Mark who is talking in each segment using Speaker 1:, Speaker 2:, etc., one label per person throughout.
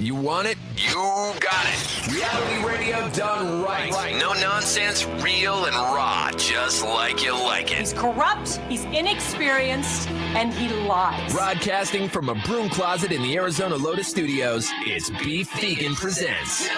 Speaker 1: You want it? You got it. Reality radio done right. No nonsense, real and raw, just like you like it.
Speaker 2: He's corrupt, he's inexperienced, and he lies.
Speaker 1: Broadcasting from a broom closet in the Arizona Lotus Studios, it's Beef Vegan Presents.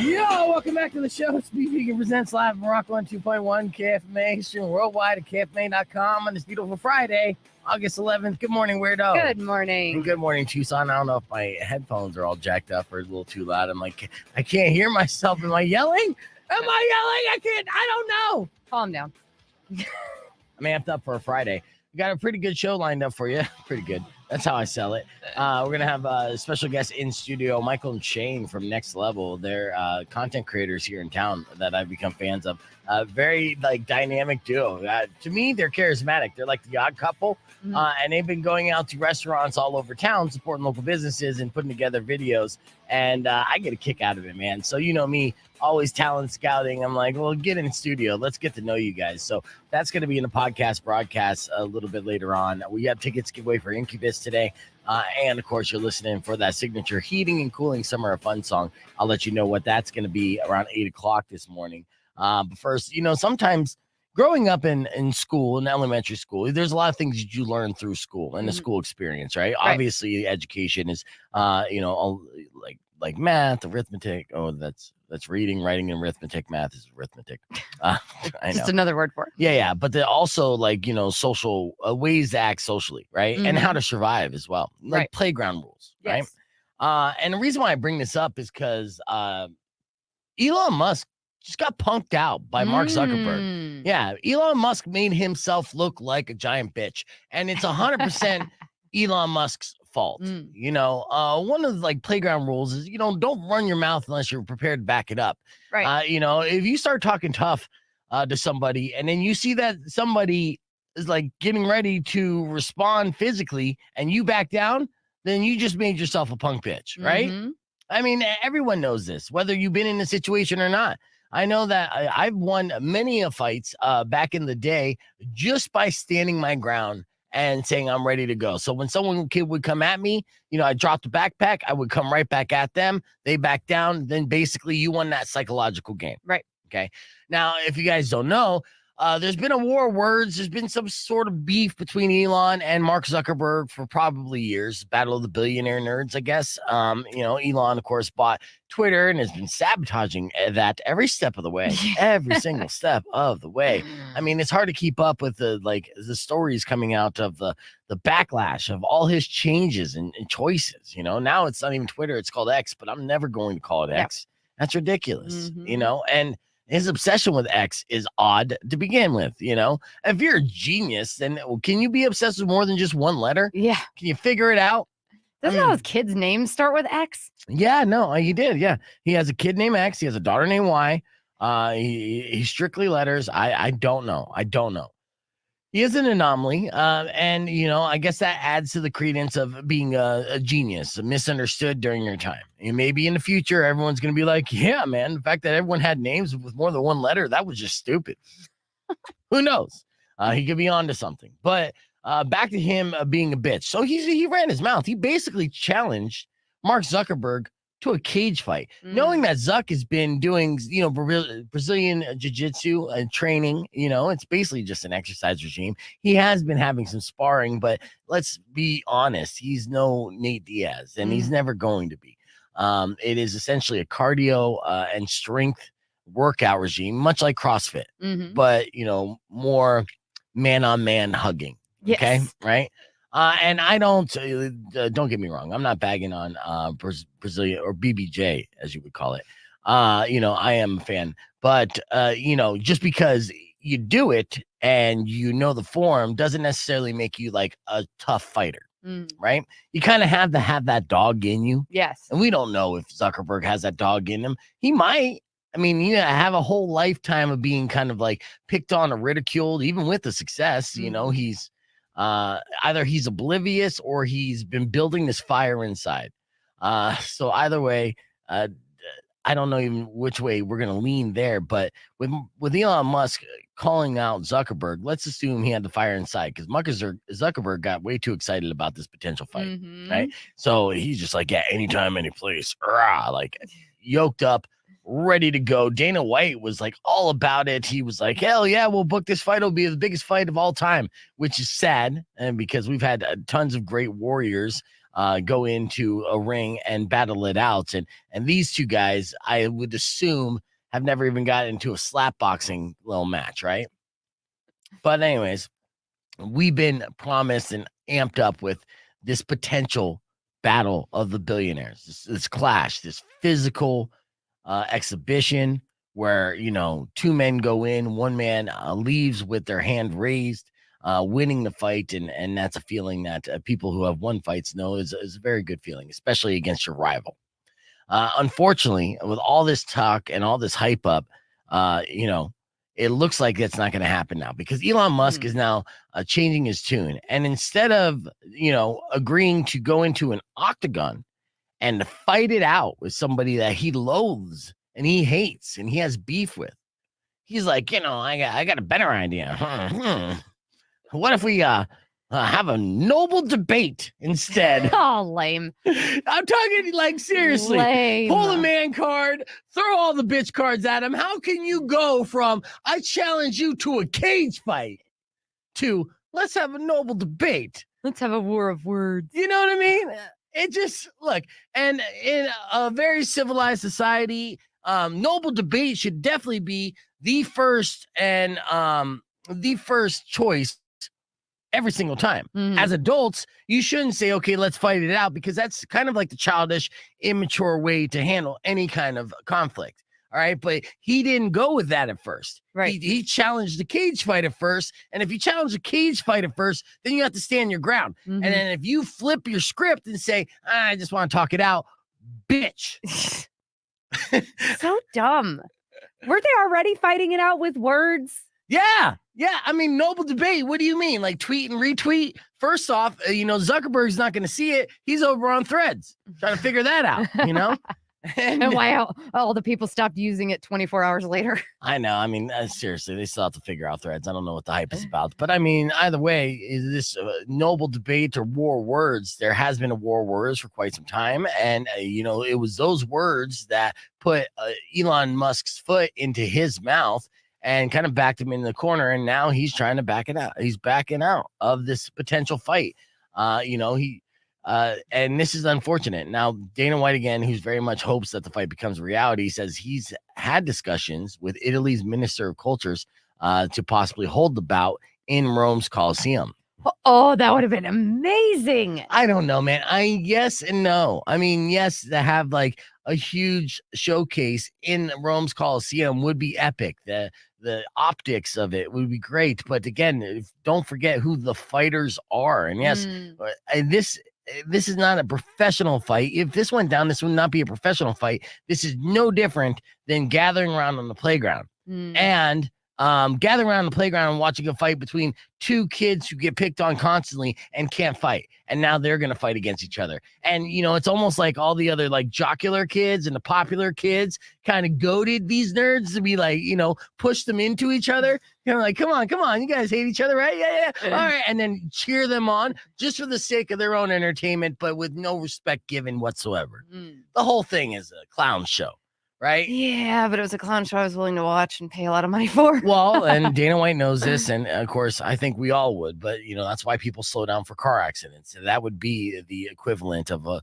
Speaker 3: Yo, welcome back to the show. It's Beef Vegan Presents live from Rock 102.1 KFMA, streaming worldwide at KFMA.com on this beautiful Friday, August 11th. Good morning, weirdo.
Speaker 4: Good morning.
Speaker 3: And good morning, Tucson. I don't know if my headphones are all jacked up or a little too loud. I'm like, I can't hear myself. Am I yelling? I don't know.
Speaker 4: Calm down.
Speaker 3: I'm amped up for a Friday. We got a pretty good show lined up for you. Pretty good. That's how I sell it. We're going to have a special guest in studio, Michael and Shane from Next Level. They're content creators here in town that I've become fans of. Very dynamic duo. To me, they're charismatic. They're like the odd couple. And they've been going out to restaurants all over town, supporting local businesses and putting together videos. And I get a kick out of it, man. So you know me, always talent scouting. I'm like, well, get in studio. Let's get to know you guys. So that's going to be in a podcast broadcast a little bit later on. We have tickets giveaway for Incubus today. And of course, you're listening for that signature heating and cooling summer of fun song. I'll let you know what that's going to be around 8 o'clock this morning. But first, sometimes growing up in school, in elementary school, there's a lot of things that you learn through school and the school experience, right? Obviously, education is, like math, arithmetic. Oh, that's reading, writing, and arithmetic. Math is arithmetic. I know.
Speaker 4: Just another word for it.
Speaker 3: Yeah. But they're also social ways to act socially, right? And how to survive as well, like playground rules, right? And the reason why I bring this up is because Elon Musk just got punked out by Mark Zuckerberg. Yeah, Elon Musk made himself look like a giant bitch, and it's 100% Elon Musk's fault. One of the playground rules is don't run your mouth unless you're prepared to back it up. Right. If you start talking tough to somebody, and then you see that somebody is getting ready to respond physically, and you back down, then you just made yourself a punk bitch, right? I mean, everyone knows this, whether you've been in a situation or not. I know that I've won many fights back in the day just by standing my ground and saying I'm ready to go. So when someone would come at me, I dropped the backpack, I would come right back at them. They back down. Then basically you won that psychological game. Right. Okay. Now, if you guys don't know, there's been a war of words. There's been some sort of beef between Elon and Mark Zuckerberg for probably years. Battle of the billionaire nerds, I guess. Elon, of course, bought Twitter and has been sabotaging that every step of the way, every single step of the way. I mean, it's hard to keep up with the stories coming out of the backlash of all his changes and choices. Now it's not even Twitter; it's called X. But I'm never going to call it X. That's ridiculous. And his obsession with X is odd to begin with. If you're a genius, then can you be obsessed with more than just one letter? Yeah. Can you figure it out?
Speaker 4: Doesn't all his kids' names start with X?
Speaker 3: Yeah, no, he did. Yeah. He has a kid named X. He has a daughter named Y. He's strictly letters. I don't know. He is an anomaly. And I guess that adds to the credence of being a genius, misunderstood during your time. And maybe in the future, everyone's going to be like, yeah, man, the fact that everyone had names with more than one letter, that was just stupid. Who knows? He could be onto something. But back to him being a bitch. So he ran his mouth. He basically challenged Mark Zuckerberg to a cage fight, knowing that Zuck has been doing, Brazilian jiu-jitsu and training. It's basically just an exercise regime. He has been having some sparring, but let's be honest, he's no Nate Diaz, and he's never going to be. It is essentially a cardio and strength workout regime, much like CrossFit, but more man-on-man hugging. Yes. Okay, right? And I don't get me wrong. I'm not bagging on Brazilian or BBJ, as you would call it. I am a fan, but just because you do it and the form doesn't necessarily make you like a tough fighter, right? You kind of have to have that dog in you. Yes. And we don't know if Zuckerberg has that dog in him. He might. I mean, have a whole lifetime of being kind of picked on or ridiculed, even with the success. He's either he's oblivious or he's been building this fire inside. So either way, I don't know even which way we're gonna lean there, but with Elon Musk calling out Zuckerberg, let's assume he had the fire inside because Zuckerberg got way too excited about this potential fight, right? So he's just like, yeah, anytime, any place, rah, like yoked up, ready to go. Dana White was like all about it. He was like, hell yeah, we'll book this fight. It'll be the biggest fight of all time, which is sad, and because we've had tons of great warriors go into a ring and battle it out. And these two guys, I would assume, have never even got into a slap boxing little match, right? But anyways, we've been promised and amped up with this potential battle of the billionaires, this clash, this physical exhibition where, two men go in, one man leaves with their hand raised, winning the fight, and that's a feeling that people who have won fights know is a very good feeling, especially against your rival. Unfortunately, with all this talk and all this hype up, it looks like that's not going to happen now because Elon Musk is now changing his tune, and instead of agreeing to go into an octagon and to fight it out with somebody that he loathes and he hates and he has beef with, he's like, I got a better idea. What if we have a noble debate instead?
Speaker 4: Oh, lame.
Speaker 3: I'm talking like seriously.
Speaker 4: Lame.
Speaker 3: Pull the man card, throw all the bitch cards at him. How can you go from I challenge you to a cage fight to let's have a noble debate?
Speaker 4: Let's have a war of words.
Speaker 3: You know what I mean? It just look, and in a very civilized society, noble debate should definitely be the first choice every single time. As adults, you shouldn't say, okay, let's fight it out, because that's kind of like the childish, immature way to handle any kind of conflict. All right. But he didn't go with that at first.
Speaker 4: Right.
Speaker 3: He challenged the cage fight at first. And if you challenge the cage fight at first, then you have to stand your ground. And then if you flip your script and say, I just want to talk it out, bitch.
Speaker 4: So dumb. Weren't they already fighting it out with words?
Speaker 3: Yeah. I mean, noble debate. What do you mean? Like tweet and retweet? First off, Zuckerberg's not going to see it. He's over on Threads trying to figure that out,
Speaker 4: And why all the people stopped using it 24 hours later?
Speaker 3: I know. I mean, seriously, they still have to figure out Threads. I don't know what the hype is about. But I mean, either way, is this noble debate or war words? There has been a war words for quite some time. And, it was those words that put Elon Musk's foot into his mouth and kind of backed him in the corner. And now he's trying to back it out. He's backing out of this potential fight. And this is unfortunate. Now, Dana White, again, who's very much hopes that the fight becomes a reality, says he's had discussions with Italy's Minister of Cultures to possibly hold the bout in Rome's Colosseum.
Speaker 4: Oh, that would have been amazing.
Speaker 3: I don't know, man. Yes and no. I mean, yes, to have like a huge showcase in Rome's Colosseum would be epic. The optics of it would be great. But again, don't forget who the fighters are. And yes, and this is not a professional fight. If this went down, this would not be a professional fight. This is no different than gathering around on the playground. And gathering around the playground and watching a fight between two kids who get picked on constantly and can't fight. And now they're going to fight against each other. And, it's almost like all the other like jocular kids and the popular kids kind of goaded these nerds to be like, push them into each other. Like, come on. You guys hate each other, right? Yeah. All right. And then cheer them on just for the sake of their own entertainment, but with no respect given whatsoever. The whole thing is a clown show. Right?
Speaker 4: Yeah, but it was a clown show I was willing to watch and pay a lot of money for.
Speaker 3: Well, and Dana White knows this, and of course, I think we all would. But that's why people slow down for car accidents. And that would be the equivalent of a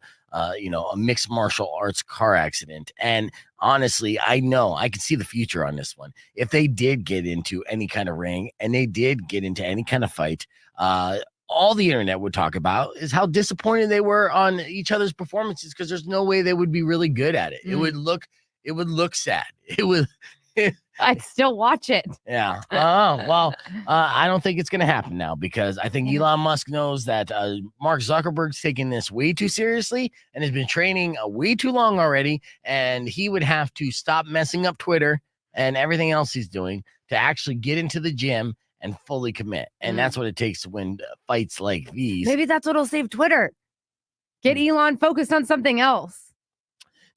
Speaker 3: mixed martial arts car accident. And honestly, I know I can see the future on this one. If they did get into any kind of ring and they did get into any kind of fight, all the internet would talk about is how disappointed they were on each other's performances, because there's no way they would be really good at it. It would look sad.
Speaker 4: I'd still watch it.
Speaker 3: Yeah. Oh, well, I don't think it's going to happen now, because I think Elon Musk knows that Mark Zuckerberg's taking this way too seriously and has been training way too long already. And he would have to stop messing up Twitter and everything else he's doing to actually get into the gym and fully commit. And that's what it takes to win fights like these.
Speaker 4: Maybe that's what'll save Twitter. Get Elon focused on something else.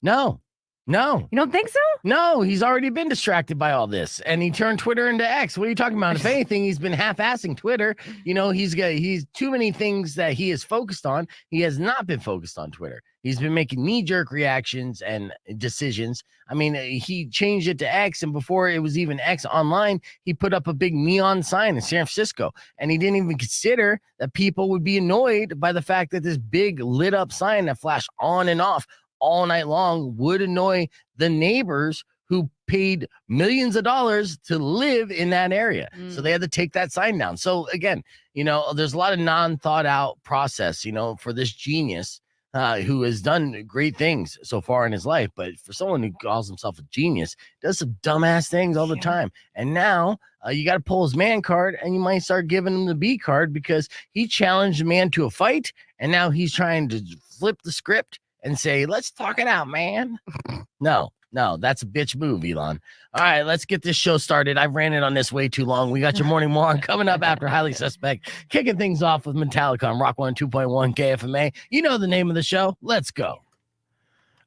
Speaker 3: No. You
Speaker 4: don't think so?
Speaker 3: No, he's already been distracted by all this, and he turned Twitter into X. What are you talking about? If anything, he's been half-assing Twitter. He's too many things that he is focused on. He has not been focused on Twitter. He's been making knee-jerk reactions and decisions. I mean, he changed it to X, and before it was even X online, he put up a big neon sign in San Francisco, and he didn't even consider that people would be annoyed by the fact that this big lit-up sign that flashed on and off all night long would annoy the neighbors who paid millions of dollars to live in that area. So they had to take that sign down. So again, there's a lot of non-thought out process, for this genius who has done great things so far in his life. But for someone who calls himself a genius, does some dumbass things all the time. And now you got to pull his man card, and you might start giving him the B card because he challenged a man to a fight. And now he's trying to flip the script and say, let's talk it out, man. No, that's a bitch move, Elon. All right, let's get this show started. I've ran it on this way too long. We got your morning moron coming up after Highly Suspect, kicking things off with Metallica on Rock 102.1 KFMA. You know the name of the show. Let's go.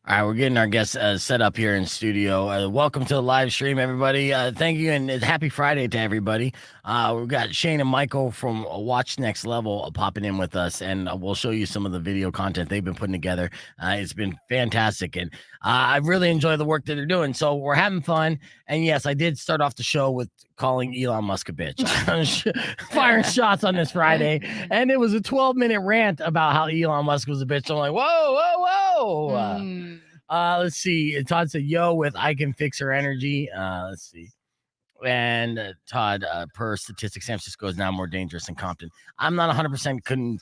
Speaker 3: All right, we're getting our guests set up here in studio. Welcome to the live stream, everybody. Thank you, and happy Friday to everybody. We've got Shane and Michael from Watch Next Level popping in with us, and we'll show you some of the video content they've been putting together. It's been fantastic, and I really enjoy the work that they're doing. So we're having fun, and yes, I did start off the show with calling Elon Musk a bitch, firing shots on this Friday, and it was a 12-minute rant about how Elon Musk was a bitch. So I'm like, whoa. Let's see. Todd said, yo, with I can fix her energy. Let's see. And Todd, per statistics, San Francisco is now more dangerous than Compton. I'm not 100%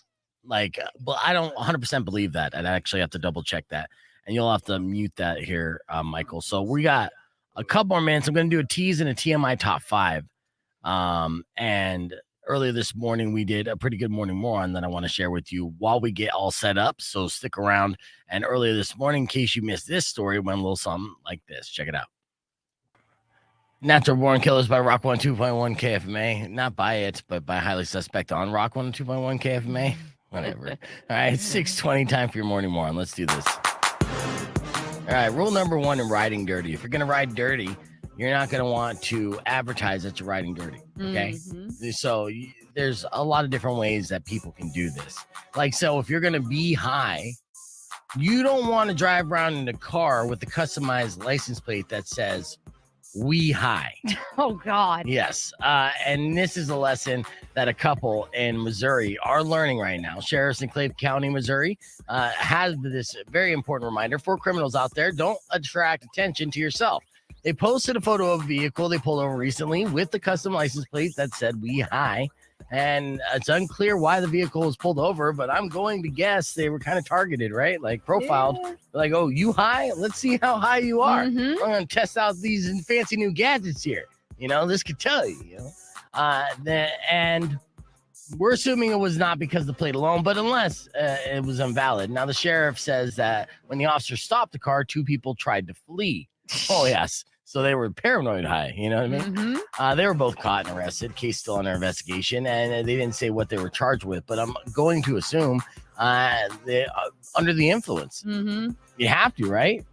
Speaker 3: but I don't 100% believe that. I'd actually have to double check that. And you'll have to mute that here, Michael. So we got a couple more minutes. I'm going to do a tease and a TMI top 5. And earlier this morning, we did a pretty good morning moron that I want to share with you while we get all set up. So stick around. And earlier this morning, in case you missed this story, went a little something like this. Check it out. Natural Born Killers by Rock 102.1 KFMA. Not by it, but by Highly Suspect on Rock 102.1 KFMA. Whatever. All right, it's 6:20, time for your morning moron. Let's do this. All right, rule number 1 in riding dirty. If you're going to ride dirty, you're not going to want to advertise that you're riding dirty, okay? So there's a lot of different ways that people can do this. So if you're going to be high, you don't want to drive around in a car with a customized license plate that says, we high.
Speaker 4: Oh, God.
Speaker 3: Yes. And this is a lesson that a couple in Missouri are learning right now. Sheriffs in Clay County, Missouri, has this very important reminder for criminals out there. Don't attract attention to yourself. They posted a photo of a vehicle they pulled over recently with the custom license plate that said we high. And it's unclear why the vehicle was pulled over, but I'm going to guess they were kind of targeted, right? Profiled. Yeah. Like, oh, you high? Let's see how high you are. I'm going to test out these fancy new gadgets here. This could tell you, and we're assuming it was not because of the plate alone, but unless it was invalid. Now, the sheriff says that when the officer stopped the car, 2 people tried to flee. Oh, yes. So they were paranoid high, you know what I mean? They were both caught and arrested. Case still under investigation, and they didn't say what they were charged with. But I'm going to assume they under the influence. You have to, right?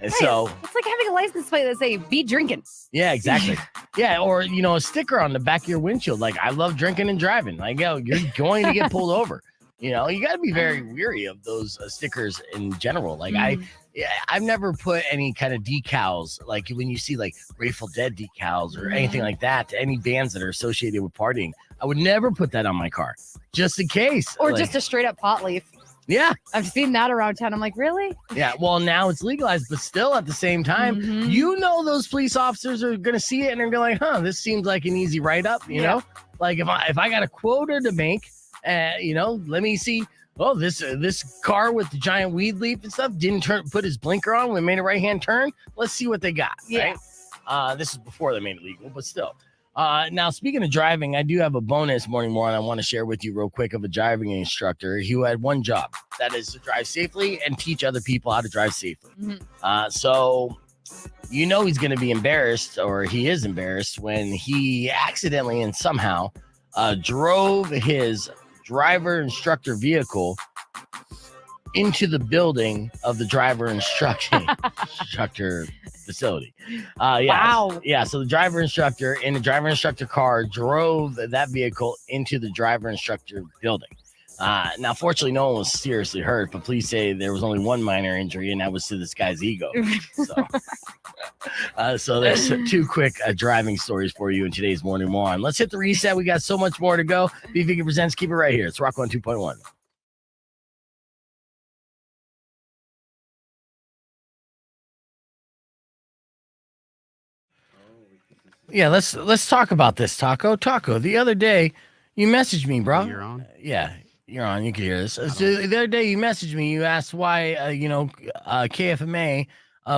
Speaker 3: And so
Speaker 4: it's like having a license plate that say "be drinking."
Speaker 3: Yeah, exactly. Yeah, or a sticker on the back of your windshield, like "I love drinking and driving." Like, you're going to get pulled over. You got to be very weary of those stickers in general. I've never put any kind of decals, like when you see Grateful Dead decals or anything like that to any bands that are associated with partying. I would never put that on my car just in case.
Speaker 4: Or just a straight up pot leaf.
Speaker 3: Yeah.
Speaker 4: I've seen that around town. I'm like, really?
Speaker 3: Yeah. Well, now it's legalized, but still at the same time, those police officers are going to see it and they're going to be like, this seems like an easy write up, you know? Like if I got a quota to make, let me see. Oh, this car with the giant weed leaf and stuff didn't put his blinker on when it made a right-hand turn. Let's see what they got. Yeah. Right? This is before they made it legal, but still. Now, speaking of driving, I do have a bonus morning moron I want to share with you real quick of a driving instructor who had one job. That is to drive safely and teach other people how to drive safely. So he's going to be embarrassed, or he is embarrassed, when he accidentally and somehow drove his driver instructor vehicle into the building of the driver instructor facility.
Speaker 4: Wow.
Speaker 3: Yeah. So the driver instructor in the driver instructor car drove that vehicle into the driver instructor building. Now, fortunately, no one was seriously hurt, but police say there was only one minor injury, and that was to this guy's ego. So there's two quick driving stories for you in today's Morning Moron. Let's hit the reset. We got so much more to go. BVG presents. Keep it right here. It's Rock 102.1. Yeah, let's talk about this, Taco. Taco, the other day you messaged me, bro.
Speaker 5: You're on?
Speaker 3: Yeah, you're on. You can hear this. So the other day you messaged me. You asked why, KFMA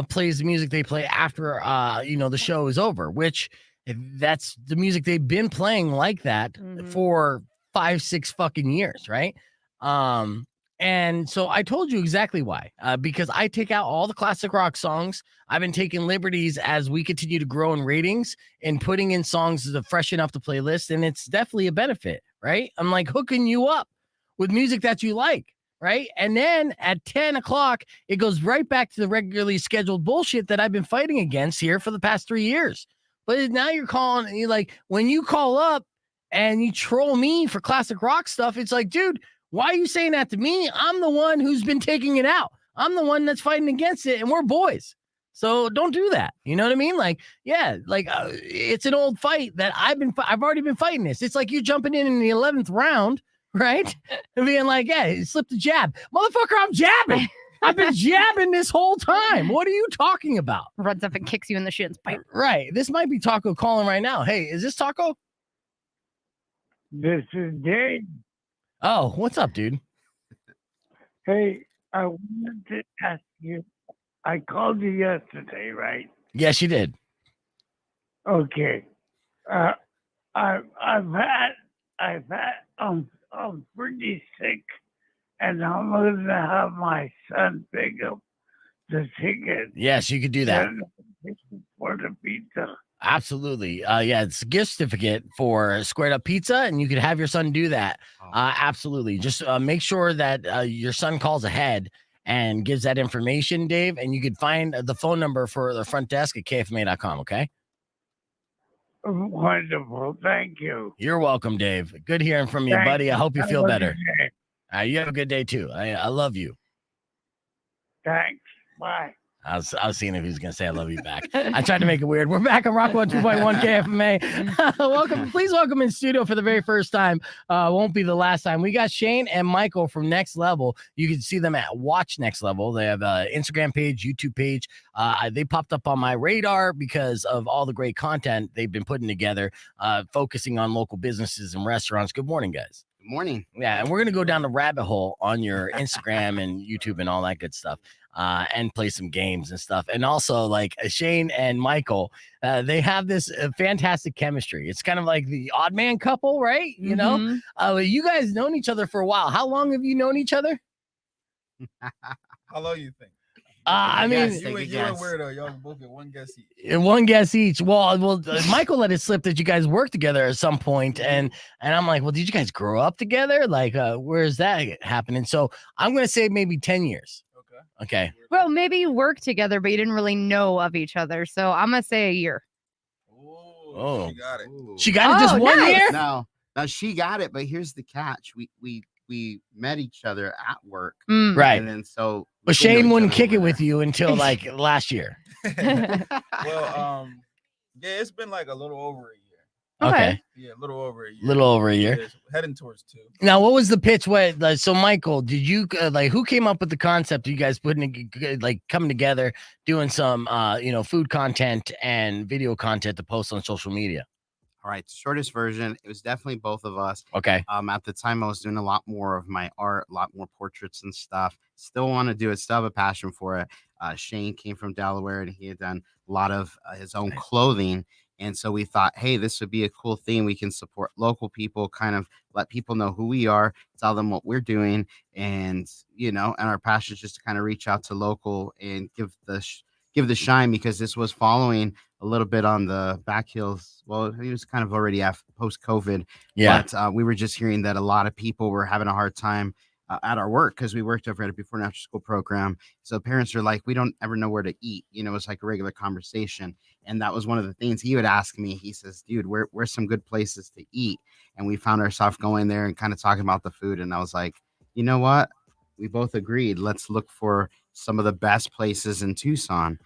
Speaker 3: plays the music they play after, the show is over, which that's the music they've been playing like that for 5-6 fucking years, right? And so I told you exactly why, because I take out all the classic rock songs. I've been taking liberties as we continue to grow in ratings and putting in songs to freshen up the playlist. And it's definitely a benefit, right? I'm like hooking you up with music that you like, right? And then at 10 o'clock, it goes right back to the regularly scheduled bullshit that I've been fighting against here for the past 3 years. But now you're calling, you're like, when you call up and you troll me for classic rock stuff, it's like, dude, why are you saying that to me? I'm the one who's been taking it out. I'm the one that's fighting against it, and we're boys. So don't do that. You know what I mean? Like, yeah, like it's an old fight that I've already been fighting this. It's like you jumping in the 11th round, right? And being like, yeah, slip the jab. Motherfucker, I'm jabbing. I've been jabbing this whole time. What are you talking about?
Speaker 4: Runs up and kicks you in the shins. Bam.
Speaker 3: Right. This might be Taco calling right now. Hey, is this Taco?
Speaker 6: This is Dave.
Speaker 3: Oh, what's up, dude?
Speaker 6: Hey, I wanted to ask you. I called you yesterday, right?
Speaker 3: Yes, you did.
Speaker 6: Okay. I'm pretty sick, and I'm going to have my son pick up the ticket.
Speaker 3: Yes, you could do that.
Speaker 6: For the pizza.
Speaker 3: Absolutely. Yeah, it's a gift certificate for Squared Up Pizza, and you could have your son do that. Absolutely. Just make sure that your son calls ahead and gives that information, Dave, and you could find the phone number for the front desk at kfma.com, okay?
Speaker 6: Wonderful. Thank you.
Speaker 3: You're welcome, Dave. Good hearing from you, buddy. I hope you feel better. You have a good day, too. I love you.
Speaker 6: Thanks. Bye.
Speaker 3: I was seeing if he was going to say I love you back. I tried to make it weird. We're back on Rock 102.1 KFMA. Welcome. Please welcome in studio for the very first time. Won't be the last time. We got Shane and Michael from Next Level. You can see them at Watch Next Level. They have an Instagram page, YouTube page. They popped up on my radar because of all the great content they've been putting together, focusing on local businesses and restaurants. Good morning, guys.
Speaker 5: Good morning.
Speaker 3: Yeah, and we're going to go down the rabbit hole on your Instagram and YouTube and all that good stuff. And play some games and stuff. And also, like Shane and Michael, they have this fantastic chemistry. It's kind of like the odd man couple, right? You know, you guys known each other for a while. How long have you known each other?
Speaker 7: How long you think?
Speaker 3: I mean,
Speaker 7: you and Weirdo, y'all both get one guess each.
Speaker 3: One guess each. Well, Michael let it slip that you guys worked together at some point, and I'm like, well, did you guys grow up together? Like, where's that happening? So I'm gonna say maybe 10 years. Okay.
Speaker 4: Well, maybe you worked together, but you didn't really know of each other. So I'm gonna say a year.
Speaker 3: Oh,
Speaker 7: she got it.
Speaker 3: She got it just 1 year?
Speaker 5: No, she got it, but here's the catch. We met each other at work.
Speaker 3: Right.
Speaker 5: And then so
Speaker 3: but Shane wouldn't kick it with you until like last year.
Speaker 7: Well, yeah, it's been like a little over a year.
Speaker 3: Okay.
Speaker 7: Yeah, a little over a year.
Speaker 3: Little over a year.
Speaker 7: Yeah, heading towards 2.
Speaker 3: Now, what was the pitch? So, Michael, did you who came up with the concept of you guys coming together, doing some food content and video content to post on social media?
Speaker 5: All right, shortest version, it was definitely both of us.
Speaker 3: Okay.
Speaker 5: At the time, I was doing a lot more of my art, a lot more portraits and stuff. Still want to do it. Still have a passion for it. Shane came from Delaware, and he had done a lot of his own clothing. And so we thought, hey, this would be a cool thing. We can support local people, kind of let people know who we are, tell them what we're doing. And, and our passion is just to kind of reach out to local and give the shine, because this was following a little bit on the back heels. Well, he was kind of already after post-COVID.
Speaker 3: Yeah.
Speaker 5: But we were just hearing that a lot of people were having a hard time at our work because we worked over at a before and after school program. So parents are like, we don't ever know where to eat. It's like a regular conversation. And that was one of the things he would ask me. He says, dude, where's some good places to eat? And we found ourselves going there and kind of talking about the food. And I was like, you know what? We both agreed. Let's look for some of the best places in Tucson,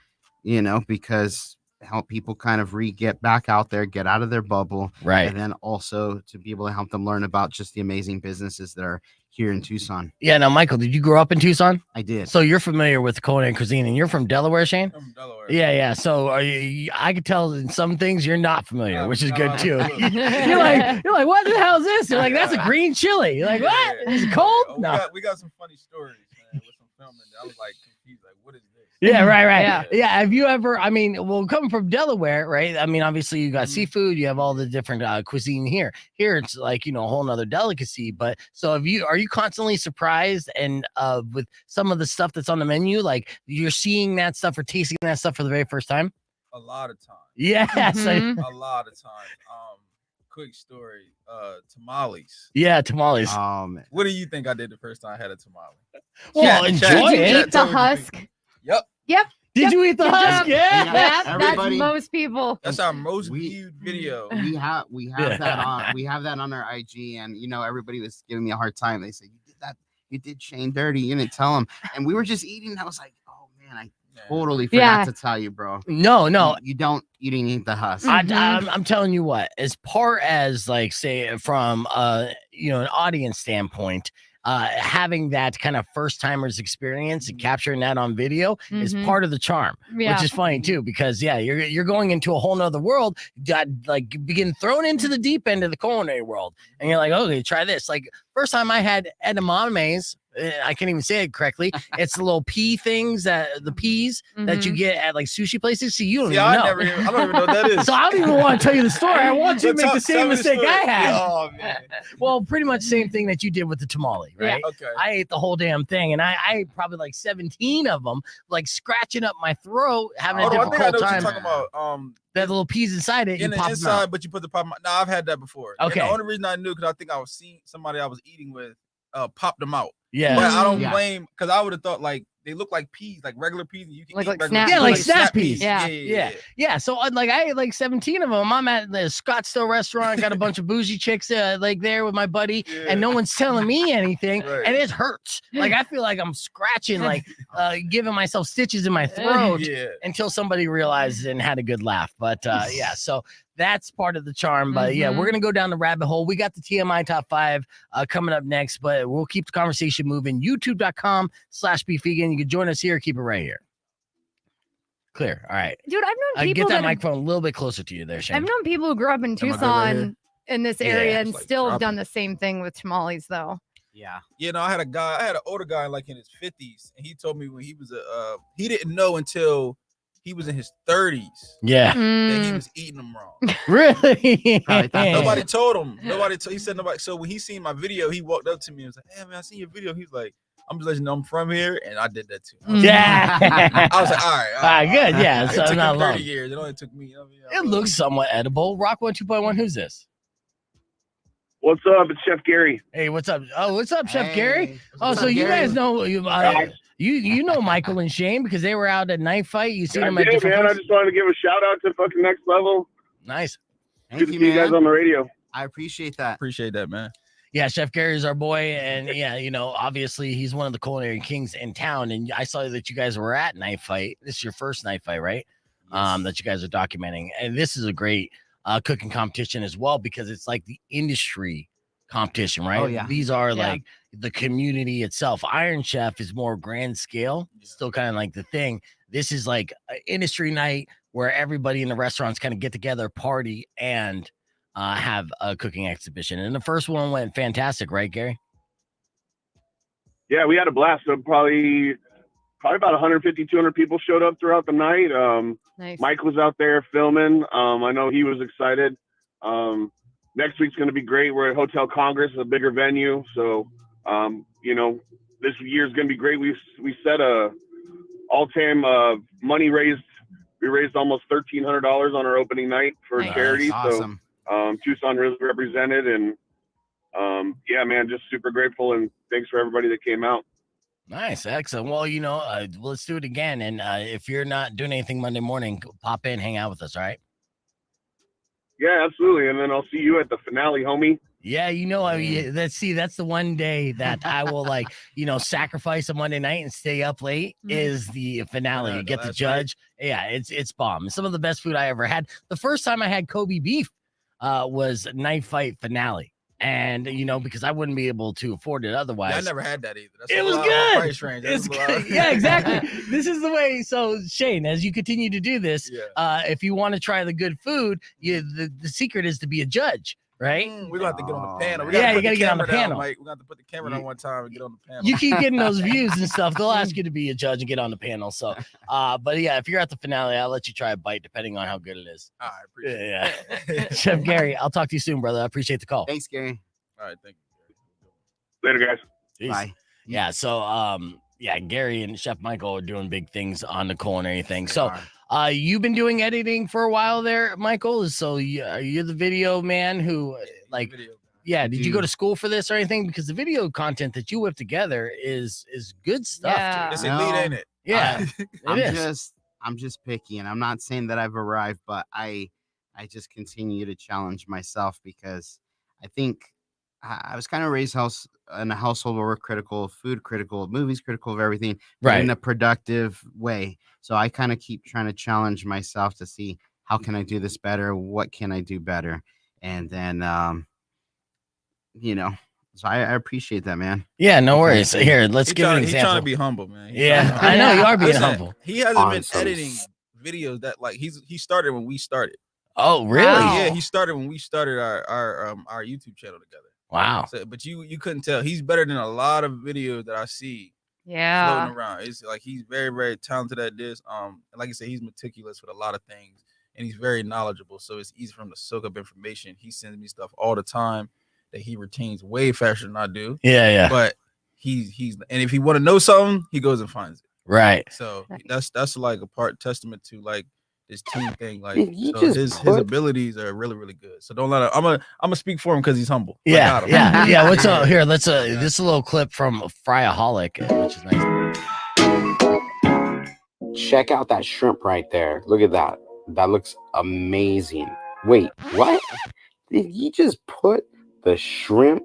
Speaker 5: because help people kind of get back out there, get out of their bubble.
Speaker 3: Right.
Speaker 5: And then also to be able to help them learn about just the amazing businesses that are here in Tucson.
Speaker 3: Yeah. Now, Michael, did you grow up in Tucson?
Speaker 5: I did.
Speaker 3: So you're familiar with culinary cuisine, and you're from Delaware, Shane?
Speaker 7: I'm from Delaware.
Speaker 3: Yeah. So I could tell in some things you're not familiar, which is good too.
Speaker 7: absolutely.
Speaker 3: you're like, what the hell is this? You're like, that's a green chili. You're like, what? Is it cold?
Speaker 7: Oh,
Speaker 3: No.
Speaker 7: we got some funny stories, man, with some filming. I was like confused, like, what is this?
Speaker 3: Yeah, right.
Speaker 4: Yeah.
Speaker 3: Yeah. Have you ever, coming from Delaware, right? Obviously you got seafood, you have all the different cuisine here. Here it's like, a whole nother delicacy. But so are you constantly surprised and with some of the stuff that's on the menu, like you're seeing that stuff or tasting that stuff for the very first time?
Speaker 7: A lot of times.
Speaker 3: Yeah.
Speaker 4: Mhm.
Speaker 7: A lot of times. Quick story. Tamales.
Speaker 3: Yeah, tamales.
Speaker 5: Man.
Speaker 7: What do you think I did the first time I had a tamale?
Speaker 3: Well,
Speaker 7: Chat,
Speaker 3: enjoy
Speaker 4: Did you
Speaker 3: it.
Speaker 4: eat the husk?
Speaker 7: Yep.
Speaker 3: Did you eat the
Speaker 4: Good
Speaker 3: husk?
Speaker 4: job.
Speaker 3: Yeah.
Speaker 4: That's
Speaker 5: Everybody-
Speaker 4: most people.
Speaker 7: That's our most
Speaker 5: We-
Speaker 7: viewed video.
Speaker 5: We have
Speaker 3: Yeah.
Speaker 5: that on our IG, and everybody was giving me a hard time. They said, you did Shane dirty, you didn't tell him. And we were just eating, and I was like, oh man, I totally forgot
Speaker 4: Yeah.
Speaker 5: to tell you, bro.
Speaker 3: No.
Speaker 5: You didn't eat the husk.
Speaker 3: I'm telling you what, as part as like say from an audience standpoint, having that kind of first timers experience and capturing that on video is
Speaker 4: Mhm.
Speaker 3: part of the charm,
Speaker 4: Yeah.
Speaker 3: which is funny too, because you're going into a whole nother world, like begin thrown into the deep end of the culinary world, and you're like, okay, try this. Like first time I had edamames, I can't even say it correctly. It's the little pea things that that you
Speaker 4: Mhm.
Speaker 3: get at like sushi places. So you don't
Speaker 7: See,
Speaker 3: even
Speaker 7: I
Speaker 3: know.
Speaker 7: don't even know what that is.
Speaker 3: So I don't even want to tell you the story. I want you to make the same mistake I had.
Speaker 7: Oh man.
Speaker 3: Well, pretty much same thing that you did with the tamale, right?
Speaker 7: Okay.
Speaker 3: I ate the whole damn thing, and I ate probably like 17 of them, like scratching up my throat, having a
Speaker 7: I think I
Speaker 3: difficult
Speaker 7: know what
Speaker 3: time.
Speaker 7: you're talking about.
Speaker 3: That little peas inside it,
Speaker 7: In
Speaker 3: you
Speaker 7: the
Speaker 3: pop them
Speaker 7: inside,
Speaker 3: out.
Speaker 7: but you put the pop. No, I've had that before. And
Speaker 3: Okay.
Speaker 7: the only reason I knew because I think I was seeing somebody I was eating with popped them out.
Speaker 3: Yeah.
Speaker 7: But I don't
Speaker 5: Yeah.
Speaker 7: blame because I would have thought like they look like peas, like regular peas. And you can
Speaker 4: Like
Speaker 7: eat regular
Speaker 4: snap
Speaker 7: peas.
Speaker 3: Yeah, like snap peas.
Speaker 4: Yeah.
Speaker 3: Yeah. So like I ate like 17 of them. I'm at the Scottsdale restaurant, got a bunch of bougie chicks like there with my buddy, and no one's telling me anything,
Speaker 7: Right.
Speaker 3: and it hurts. Like I feel like I'm scratching, like giving myself stitches in my throat.
Speaker 7: Yeah.
Speaker 3: Until somebody realized it and had a good laugh. But yeah, so that's part of the charm. But yeah, we're gonna go down the rabbit hole. We got the TMI top 5 coming up next, but we'll keep the conversation moving. YouTube.com/beefvegan. You can join us here. Keep it right here. Clear. All right.
Speaker 4: Dude, I've known people
Speaker 3: Get that
Speaker 4: that have-
Speaker 3: microphone a little bit closer to you there, Shane.
Speaker 4: I've known people who grew up in
Speaker 7: Am I good right
Speaker 4: Tucson
Speaker 7: here?
Speaker 4: in this
Speaker 3: Yeah,
Speaker 4: area
Speaker 7: it's
Speaker 4: and
Speaker 7: like
Speaker 4: still have
Speaker 7: dropping.
Speaker 4: done the same thing with tamales, though.
Speaker 5: Yeah.
Speaker 7: You know, I had an older guy like in his 50s, and he told me when he was he didn't know until he was in his 30s
Speaker 3: Yeah.
Speaker 7: that he
Speaker 4: Mm.
Speaker 7: was eating them wrong.
Speaker 3: Really?
Speaker 5: Probably thought
Speaker 7: Nobody told him. He said nobody. So when he seen my video, he walked up to me and was like, "Hey man, I seen your video." He's like, "I'm just letting you know I'm from here," and I did that too. I was like,
Speaker 3: Yeah.
Speaker 7: I was like, all right,
Speaker 3: All right, good. Yeah,
Speaker 7: It
Speaker 3: so
Speaker 7: took
Speaker 3: not
Speaker 7: him 30
Speaker 3: long.
Speaker 7: years. It only took me.
Speaker 3: It looks somewhat edible. Rock 1 2.1. Who's this?
Speaker 8: What's up? It's Chef Gary.
Speaker 3: Hey, what's up? Oh, what's up, Chef Gary?
Speaker 5: Hey,
Speaker 3: Oh,
Speaker 5: what's
Speaker 3: so
Speaker 5: up,
Speaker 3: you
Speaker 5: Gary?
Speaker 3: guys know you know Michael and Shane because they were out at Night Fight. You seen
Speaker 8: I
Speaker 3: them at
Speaker 8: did,
Speaker 3: different
Speaker 8: man. I
Speaker 3: places?
Speaker 8: just wanted to give a shout out to fucking Next Level.
Speaker 3: Nice.
Speaker 5: Thank
Speaker 8: Good to
Speaker 5: you,
Speaker 8: see you guys
Speaker 5: man.
Speaker 8: on the radio.
Speaker 5: I appreciate that.
Speaker 7: Appreciate that, man.
Speaker 3: Yeah, Chef Gary's our boy, and yeah, obviously he's one of the culinary kings in town. And I saw that you guys were at Night Fight. This is your first Night Fight, right? That you guys are documenting, and this is a great cooking competition as well because it's like the industry competition, right?
Speaker 5: Oh, yeah.
Speaker 3: These are
Speaker 4: Yeah.
Speaker 3: like the community itself. Iron Chef is more grand scale, still kind of like the thing. This is like an industry night where everybody in the restaurants kind of get together, party, and have a cooking exhibition. And the first one went fantastic, right, Gary?
Speaker 8: Yeah, we had a blast. So probably about 150, 200 people showed up throughout the night.
Speaker 4: Nice.
Speaker 8: Mike was out there filming. I know he was excited. Next week's going to be great. We're at Hotel Congress, a bigger venue. So, this year's going to be great. We set a all-time money raised. We raised almost $1,300 on our opening night for
Speaker 4: Nice.
Speaker 8: charity.
Speaker 5: Awesome.
Speaker 8: So Tucson is represented, and Yeah, man, just super grateful, and thanks for everybody that came out.
Speaker 3: Nice, excellent. Well, let's do it again. And if you're not doing anything Monday morning, pop in, hang out with us. All right.
Speaker 8: Yeah, absolutely. And then I'll see you at the finale, homie.
Speaker 3: Yeah, that's the one day that I will sacrifice a Monday night and stay up late is the finale. You get the judge. Night. Yeah, it's bomb. Some of the best food I ever had. The first time I had Kobe beef was Night Fight finale. And because I wouldn't be able to afford it otherwise.
Speaker 7: Yeah, I never had that either.
Speaker 3: It was good.
Speaker 7: Price range.
Speaker 3: It's good. Yeah, exactly. This is the way. So Shane, as you continue to do this, if you want to try the good food, the secret is to be a judge. Right?
Speaker 7: We're gonna have to get on the panel.
Speaker 3: You gotta get on the panel.
Speaker 7: We're gonna have to put the camera down one time and get on the panel.
Speaker 3: You keep getting those views and stuff. They'll ask you to be a judge and get on the panel. So, but yeah, if you're at the finale, I'll let you try a bite depending on how good it is.
Speaker 7: I appreciate
Speaker 3: it. Chef Gary, I'll talk to you soon, brother. I appreciate the call.
Speaker 5: Thanks, Gary.
Speaker 7: All right, thank you.
Speaker 8: Later, guys.
Speaker 3: Jeez.
Speaker 5: Bye.
Speaker 3: Yeah, so Gary and Chef Michael are doing big things on the culinary thing. So you've been doing editing for a while there, Michael. So you're the video man who did you go to school for this or anything? Because the video content that you whip together is good stuff.
Speaker 4: Yeah.
Speaker 7: It's elite, ain't it?
Speaker 3: Yeah.
Speaker 5: I'm just picky, and I'm not saying that I've arrived, but I just continue to challenge myself because I think I was kind of raised in a household where we're critical of food, critical of movies, critical of everything, but in a productive way. So I kind of keep trying to challenge myself to see how can I do this better? What can I do better? And then, so I appreciate that, man.
Speaker 3: Yeah, no worries. Here, let's give an example.
Speaker 7: He's trying to be humble, man.
Speaker 3: I know you are being humble.
Speaker 7: He hasn't been editing videos that he started when we started.
Speaker 3: Oh, really?
Speaker 4: Wow.
Speaker 7: Yeah, he started when we started our YouTube channel together.
Speaker 3: Wow.
Speaker 7: So, but you couldn't tell. He's better than a lot of videos that I see floating around. It's like he's very, very talented at this. And like I said, he's meticulous with a lot of things, and he's very knowledgeable. So it's easy for him to soak up information. He sends me stuff all the time that he retains way faster than I do.
Speaker 3: Yeah.
Speaker 7: But he's and if he want to know something, he goes and finds it.
Speaker 3: Right.
Speaker 7: So that's like a testament to like this team thing. Like so his abilities are really, really good. So don't let him. I'm gonna speak for him because he's humble.
Speaker 3: Yeah. What's up here? Let's this is a little clip from Fryaholic, which is nice.
Speaker 9: Check out that shrimp right there. Look at that. That looks amazing. Wait, what? Did you just put the shrimp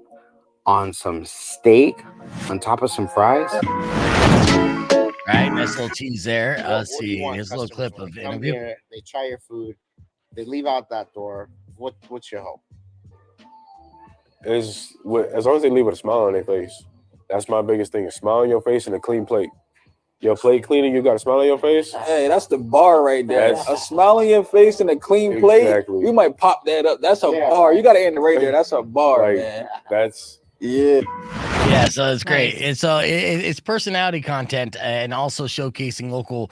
Speaker 9: on some steak on top of some fries?
Speaker 3: Right, nice little tease there. Let's see. Here's a little clip of interview.
Speaker 9: Here, they try your food. They leave out that door. What's your hope?
Speaker 10: As long as they leave with a smile on their face. That's my biggest thing. A smile on your face and a clean plate. Your plate clean and you got a smile on your face?
Speaker 11: Hey, that's the bar right there. A smile on your face and a clean plate. You might pop that up. That's a bar. You got to end it right there. That's a bar, man.
Speaker 3: Yeah, so it's great. And so it's personality content and also showcasing local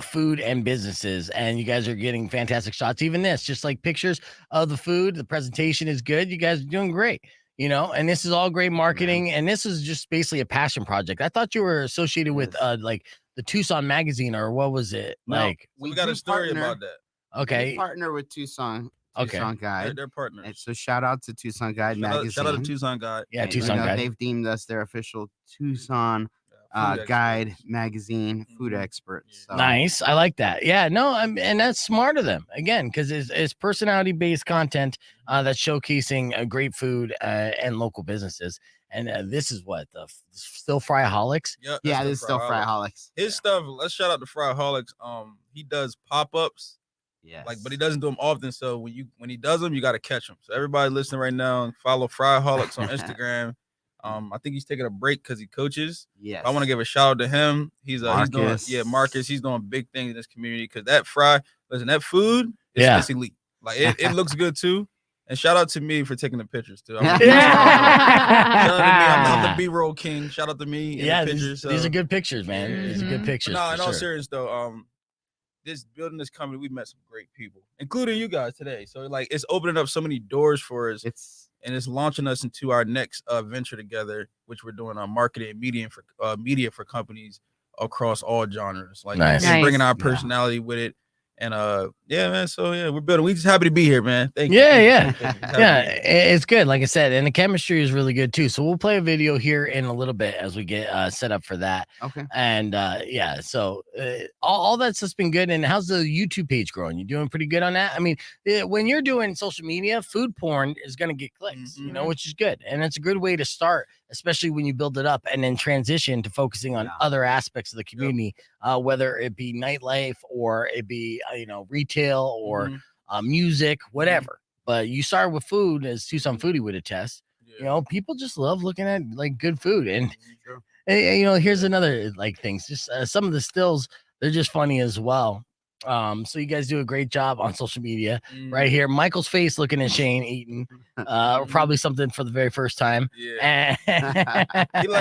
Speaker 3: food and businesses. And you guys are getting fantastic shots. Even this, just like pictures of the food. The presentation is good. You guys are doing great. And this is all great marketing. And this is just basically a passion project. I thought you were associated with like the Tucson magazine, or what was it?
Speaker 5: No,
Speaker 7: we got a story about that.
Speaker 3: Okay.
Speaker 5: We partner with Tucson Guide.
Speaker 7: They're partners.
Speaker 5: And so shout out to Tucson Guide magazine.
Speaker 7: Shout out to Tucson Guide.
Speaker 3: Yeah, Tucson Guide.
Speaker 5: They've deemed us their official Tucson Guide magazine food experts. So.
Speaker 3: Nice. I like that. Yeah, no, and that's smart of them again, because it's personality based content that's showcasing great food and local businesses. And this is what the Still Fryaholics.
Speaker 5: Yeah, this is Still Fryaholics.
Speaker 7: His stuff. Let's shout out to Fryaholics. He does pop-ups.
Speaker 5: Yes.
Speaker 7: But he doesn't do them often. So when he does them, you got to catch them. So everybody listening right now, follow Fryaholics on Instagram. I think he's taking a break because he coaches.
Speaker 5: Yes.
Speaker 7: I want to give a shout out to him. He's doing Marcus. He's doing big things in this community because that food is elite. Like it looks good too. And shout out to me for taking the pictures too. Shout out to me. I'm the B-roll king. Shout out to me.
Speaker 3: Yeah,
Speaker 7: the pictures,
Speaker 3: these are good pictures, man. These are good pictures.
Speaker 7: No, in all seriousness though, this building, this company, we've met some great people, including you guys today. So like it's opening up so many doors for us. It's launching us into our next venture together, which we're doing on marketing and media for companies across all genres. Like
Speaker 3: nice.
Speaker 7: And bringing our personality with it. And Yeah, man. So yeah, we're building. We just happy to be here, man. Thank you.
Speaker 3: Yeah. It's good. Like I said, and the chemistry is really good too. So we'll play a video here in a little bit as we get set up for that.
Speaker 5: Okay.
Speaker 3: And so all that stuff's been good. And how's the YouTube page growing? You doing pretty good on that? I mean, when you're doing social media, food porn is gonna get clicks, which is good, and it's a good way to start, especially when you build it up and then transition to focusing on other aspects of the community, whether it be nightlife or it be retail or music, whatever. But you start with food, as Tucson Foodie would attest. People just love looking at like good food, and here's another like things. Just some of the stills, they're just funny as well. So you guys do a great job on social media. Right here, Michael's face looking at Shane eating, probably something for the very first time.
Speaker 7: Yeah.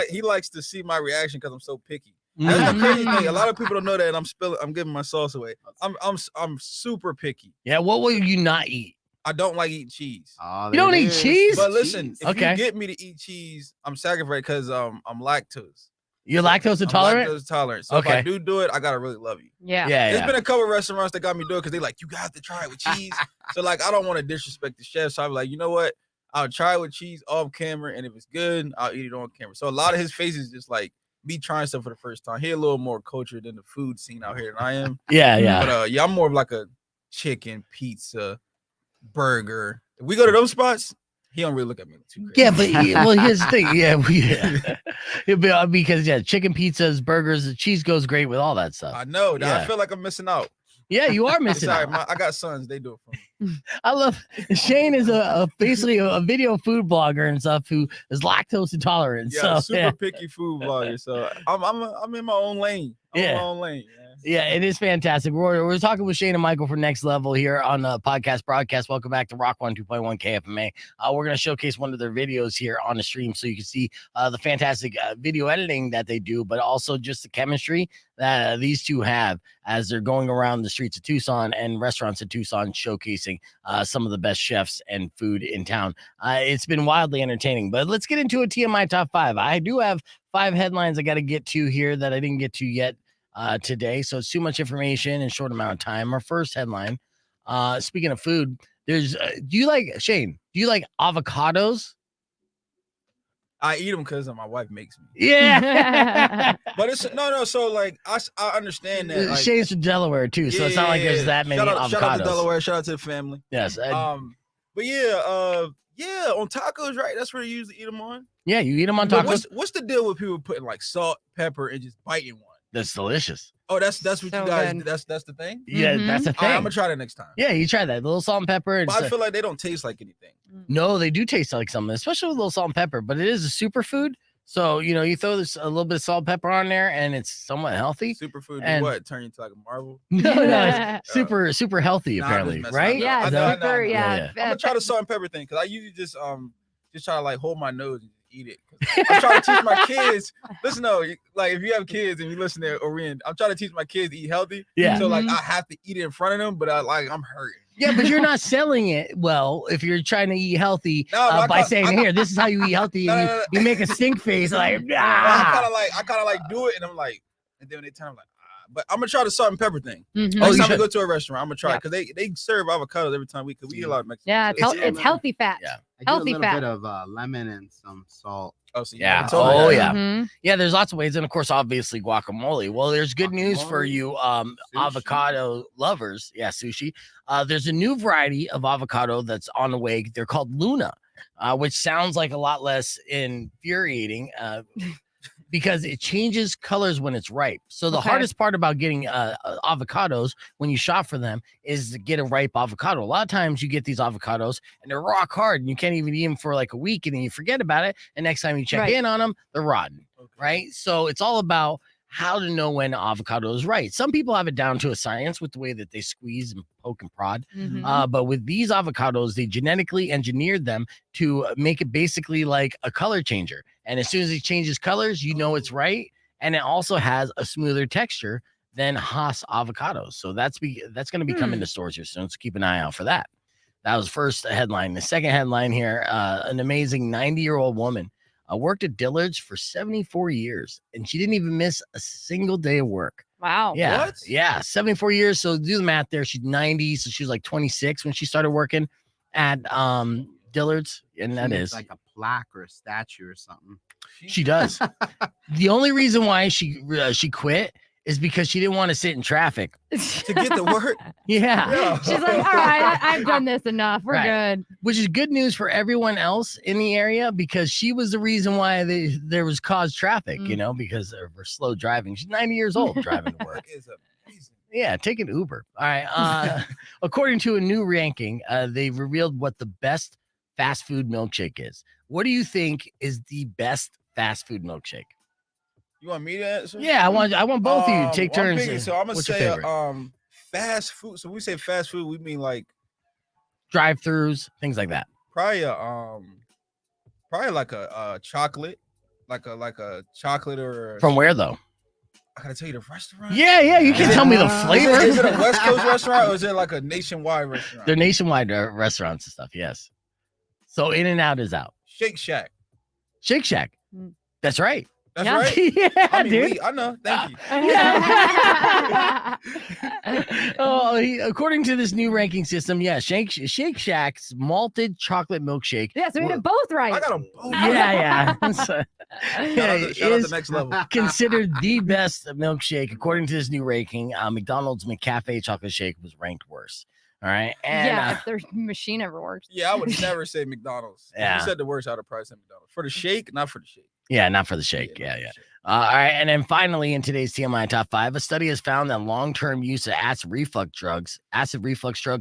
Speaker 7: he likes to see my reaction because I'm so picky. That's the crazy thing. A lot of people don't know that, and I'm giving my sauce away. I'm super picky.
Speaker 3: Yeah, what will you not eat?
Speaker 7: I don't like eating cheese.
Speaker 3: You don't eat cheese?
Speaker 7: But listen, if you get me to eat cheese, I'm sacrificed because I'm lactose.
Speaker 3: You're lactose intolerant?
Speaker 7: I'm lactose tolerant. So if I do it, I gotta really love you.
Speaker 4: Yeah.
Speaker 7: There's been a couple of restaurants that got me do it because they like, you got to try it with cheese. So like, I don't want to disrespect the chef. So I'm like, you know what? I'll try it with cheese off camera, and if it's good, I'll eat it on camera. So a lot of his faces just like me trying stuff for the first time. He a little more cultured in the food scene out here than I am.
Speaker 3: Yeah.
Speaker 7: But I'm more of like a chicken, pizza, burger. If we go to those spots, he don't really look at me too crazy.
Speaker 3: Yeah, but here's the thing. Because chicken pizzas, burgers, the cheese goes great with all that stuff.
Speaker 7: I know. I feel like I'm missing out.
Speaker 3: Yeah, you are missing out.
Speaker 7: I got sons. They do it for me.
Speaker 3: I love Shane is basically a video food blogger and stuff who is lactose intolerant.
Speaker 7: Yeah, super picky food blogger. So I'm in my own lane. I'm in my own lane.
Speaker 3: Yeah, it is fantastic. We're talking with Shane and Michael for Next Level here on the podcast broadcast. Welcome back to Rock 102.1 KFMA. We're going to showcase one of their videos here on the stream so you can see the fantastic video editing that they do, but also just the chemistry that these two have as they're going around the streets of Tucson and restaurants in Tucson showcasing some of the best chefs and food in town. It's been wildly entertaining, but let's get into a TMI top 5. I do have 5 headlines I got to get to here that I didn't get to yet today, so it's too much information in a short amount of time. Our first headline, speaking of food, there's Shane, do you like avocados?
Speaker 7: I eat them because my wife makes me.
Speaker 3: Yeah.
Speaker 7: But it's no. So like I understand that. Like,
Speaker 3: Shane's from Delaware too, so it's not like there's that many avocados.
Speaker 7: Shout out to Delaware. Shout out to the family.
Speaker 3: Yes.
Speaker 7: But on tacos, right? That's where you usually eat them on.
Speaker 3: Yeah, you eat them on tacos.
Speaker 7: What's the deal with people putting like salt, pepper, and just biting one?
Speaker 3: That's delicious.
Speaker 7: Oh, that's what you guys. That's the thing.
Speaker 3: Yeah, that's the thing.
Speaker 7: I'm gonna try that next time.
Speaker 3: Yeah, you try that. A little salt and pepper.
Speaker 7: But I feel like they don't taste like anything.
Speaker 3: No, they do taste like something, especially with a little salt and pepper. But it is a superfood, so you throw this a little bit of salt and pepper on there, and it's somewhat healthy.
Speaker 7: Superfood, and what? Turn you into like a marble?
Speaker 3: No, it's super healthy apparently, right?
Speaker 4: Yeah,
Speaker 7: I know.
Speaker 4: yeah.
Speaker 7: I'm gonna try the salt and pepper thing because I usually just try to like hold my nose and eat it. I'm trying to teach my kids. Listen, like if you have kids and you listen to Orion, I'm trying to teach my kids to eat healthy.
Speaker 3: Yeah.
Speaker 7: So like I have to eat it in front of them, but I'm hurting.
Speaker 3: Yeah, but you're not selling it well if you're trying to eat healthy by saying, "Here, this is how you eat healthy." And you make a stink face like,
Speaker 7: I kind of like do it, and I'm like, and then when they turn, I'm like, but I'm gonna try the salt and pepper thing. Next time we go to a restaurant, I'm gonna try it because they serve avocados every time we eat a lot of Mexican.
Speaker 4: Yeah, it's healthy fat.
Speaker 3: Yeah,
Speaker 4: healthy
Speaker 5: fat. A little bit of lemon and some salt.
Speaker 7: Oh, so
Speaker 3: yeah.
Speaker 7: Oh,
Speaker 3: yeah.
Speaker 4: Mm-hmm.
Speaker 3: Yeah, there's lots of ways. And of course, obviously guacamole. Well, there's good news for you avocado lovers. Yeah, sushi. There's a new variety of avocado that's on the way. They're called Luna, which sounds like a lot less infuriating because it changes colors when it's ripe. So the hardest part about getting avocados when you shop for them is to get a ripe avocado. A lot of times you get these avocados and they're rock hard and you can't even eat them for like a week and then you forget about it. And next time you check in on them, they're rotten, right? So it's all about how to know when avocado is right. Some people have it down to a science with the way that they squeeze and poke and prod. But with these avocados, they genetically engineered them to make it basically like a color changer. And as soon as it changes colors, you know it's right. And it also has a smoother texture than Haas avocados. So that's going to be coming to stores here soon. So keep an eye out for that. That was first headline. The second headline here, an amazing 90-year-old woman worked at Dillard's for 74 years, and she didn't even miss a single day of work.
Speaker 4: Wow.
Speaker 3: Yeah.
Speaker 7: What?
Speaker 3: Yeah. 74 years. So do the math there. She's 90. So she was like 26 when she started working at Dillard's. And that is
Speaker 5: like a plaque or a statue or something.
Speaker 3: she does. The only reason why she quit is because she didn't want to sit in traffic
Speaker 7: to get to work.
Speaker 3: Yeah.
Speaker 4: She's like, all right, I've done this enough. We're good.
Speaker 3: Which is good news for everyone else in the area because she was the reason why there was caused traffic, you know, because of her slow driving. She's 90 years old driving to work. Yeah, take an Uber. All right. According to a new ranking, they've revealed what the best fast food milkshake is. What do you think is the best fast food milkshake?
Speaker 7: You want me to answer?
Speaker 3: Yeah, I want both of you to take turns.
Speaker 7: So I'm gonna
Speaker 3: What's your
Speaker 7: say
Speaker 3: favorite?
Speaker 7: fast food. So when we say fast food, we mean like
Speaker 3: drive-throughs, things like that.
Speaker 7: Probably like a chocolate, like a chocolate or
Speaker 3: From where though?
Speaker 7: I gotta tell you the restaurant.
Speaker 3: Yeah, you can tell me the flavor.
Speaker 7: Is it a West Coast restaurant or is it like a nationwide restaurant?
Speaker 3: They're nationwide restaurants and stuff. Yes. So In and Out is out.
Speaker 7: Shake Shack.
Speaker 3: Shake Shack. That's right.
Speaker 7: That's right.
Speaker 3: Yeah,
Speaker 7: I mean,
Speaker 3: dude.
Speaker 7: I know. Thank you.
Speaker 3: According to this new ranking system, yeah, Shake Shack's malted chocolate milkshake.
Speaker 4: Yeah, so we did both right.
Speaker 7: I got them both.
Speaker 3: Yeah.
Speaker 7: Shout out to Next Level.
Speaker 3: Considered the best milkshake according to this new ranking. McDonald's McCafe chocolate shake was ranked worse. All right. And,
Speaker 4: if their machine ever works.
Speaker 7: Yeah, I would never say McDonald's.
Speaker 3: Yeah.
Speaker 7: If you said the worst, I would have probably said McDonald's. For the shake, not for the shake.
Speaker 3: Yeah, not for the shake. Yeah. All right. And then finally, in today's TMI Top 5, a study has found that long-term use of acid reflux drugs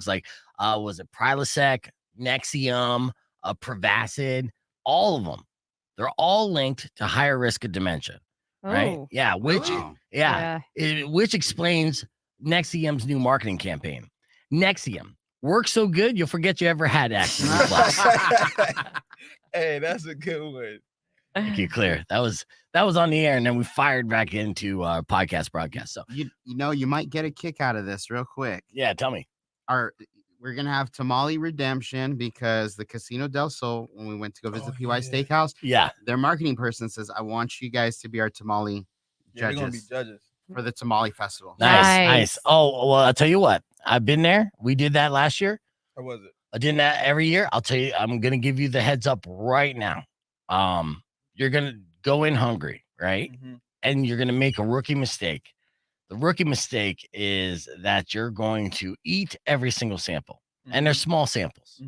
Speaker 3: like, was it Prilosec, Nexium, Prevacid, all of them, they're all linked to higher risk of dementia. Right? Yeah. Which explains Nexium's new marketing campaign. Nexium works so good, you'll forget you ever had acid reflux.
Speaker 7: Hey, that's a good one.
Speaker 3: Make it clear. That was on the air, and then we fired back into our podcast broadcast. So
Speaker 5: you know, you might get a kick out of this real quick.
Speaker 3: Yeah, tell me.
Speaker 5: We're gonna have tamale redemption because the Casino del Sol, when we went to go visit PY Steakhouse, their marketing person says, I want you guys to be our tamale
Speaker 7: They're gonna be judges
Speaker 5: for the tamale festival.
Speaker 3: Nice. Oh, well, I'll tell you what. I've been there. We did that last year.
Speaker 7: Or was it?
Speaker 3: I did that every year. I'll tell you, I'm gonna give you the heads up right now. You're gonna go in hungry, right?
Speaker 7: Mm-hmm.
Speaker 3: And you're gonna make a rookie mistake. The rookie mistake is that you're going to eat every single sample, and they're small samples,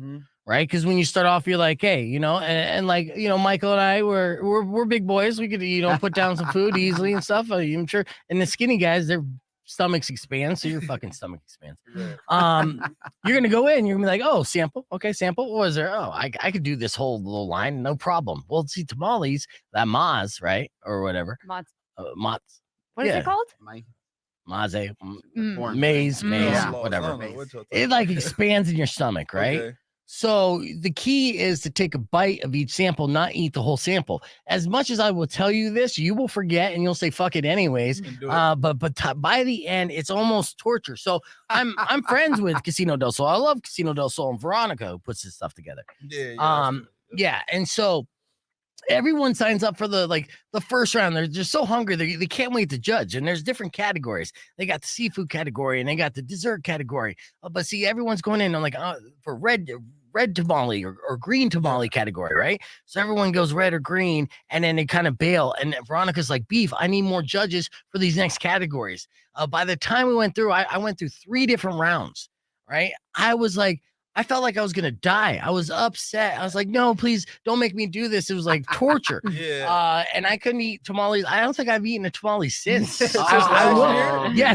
Speaker 3: right? Because when you start off, you're like, hey, you know, and like, you know, Michael and I, we're big boys. We could, you know, put down some food easily and stuff. I'm sure. And the skinny guys, their stomachs expand, so your fucking stomach expands. You're gonna go in. You're gonna be like, oh, sample. Okay, sample. What is there? Oh, I could do this whole little line, no problem. Well, see, tamales, that Maz, right, or whatever.
Speaker 4: Maz.
Speaker 3: What
Speaker 4: is it called?
Speaker 3: Maze,
Speaker 5: Corn.
Speaker 3: maze, whatever. It like expands in your stomach, right?
Speaker 7: Okay.
Speaker 3: So the key is to take a bite of each sample, not eat the whole sample. As much as I will tell you this, you will forget and you'll say fuck it anyways. But by the end, it's almost torture. So I'm friends with Casino del Sol. I love Casino del Sol and Veronica, who puts this stuff together. Yeah. And so everyone signs up for the first round. They're just so hungry. They can't wait to judge. And there's different categories. They got the seafood category and they got the dessert category. But see, everyone's going in on for red tamale or green tamale category, right? So everyone goes red or green, and then they kind of bail. And Veronica's like, beef, I need more judges for these next categories. By the time we went through, I went through 3 different rounds, right? I felt like I was gonna die. I was upset. I was like, no, please don't make me do this. It was like torture. And I couldn't eat tamales. I don't think I've eaten a tamale since. Yes,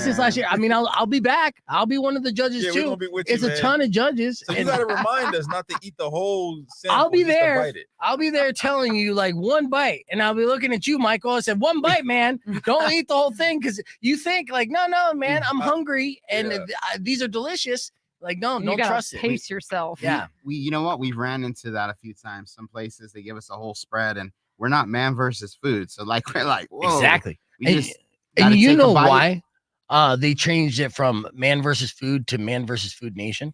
Speaker 3: since last year. I mean, I'll be back. I'll be one of the judges too. It's a ton of judges.
Speaker 7: So you gotta remind us not to eat the whole sample.
Speaker 3: I'll be there. I'll be there telling you like one bite, and I'll be looking at you, Michael. I said, one bite, man. Don't eat the whole thing because you think like, no, man, I'm hungry and these are delicious. Like, no, don't trust it.
Speaker 4: Pace yourself.
Speaker 5: Yeah. We you know what? We've ran into that a few times. Some places they give us a whole spread and we're not man versus food. So like we're like, whoa.
Speaker 3: Exactly. And you know why they changed it from man versus food to man versus food nation?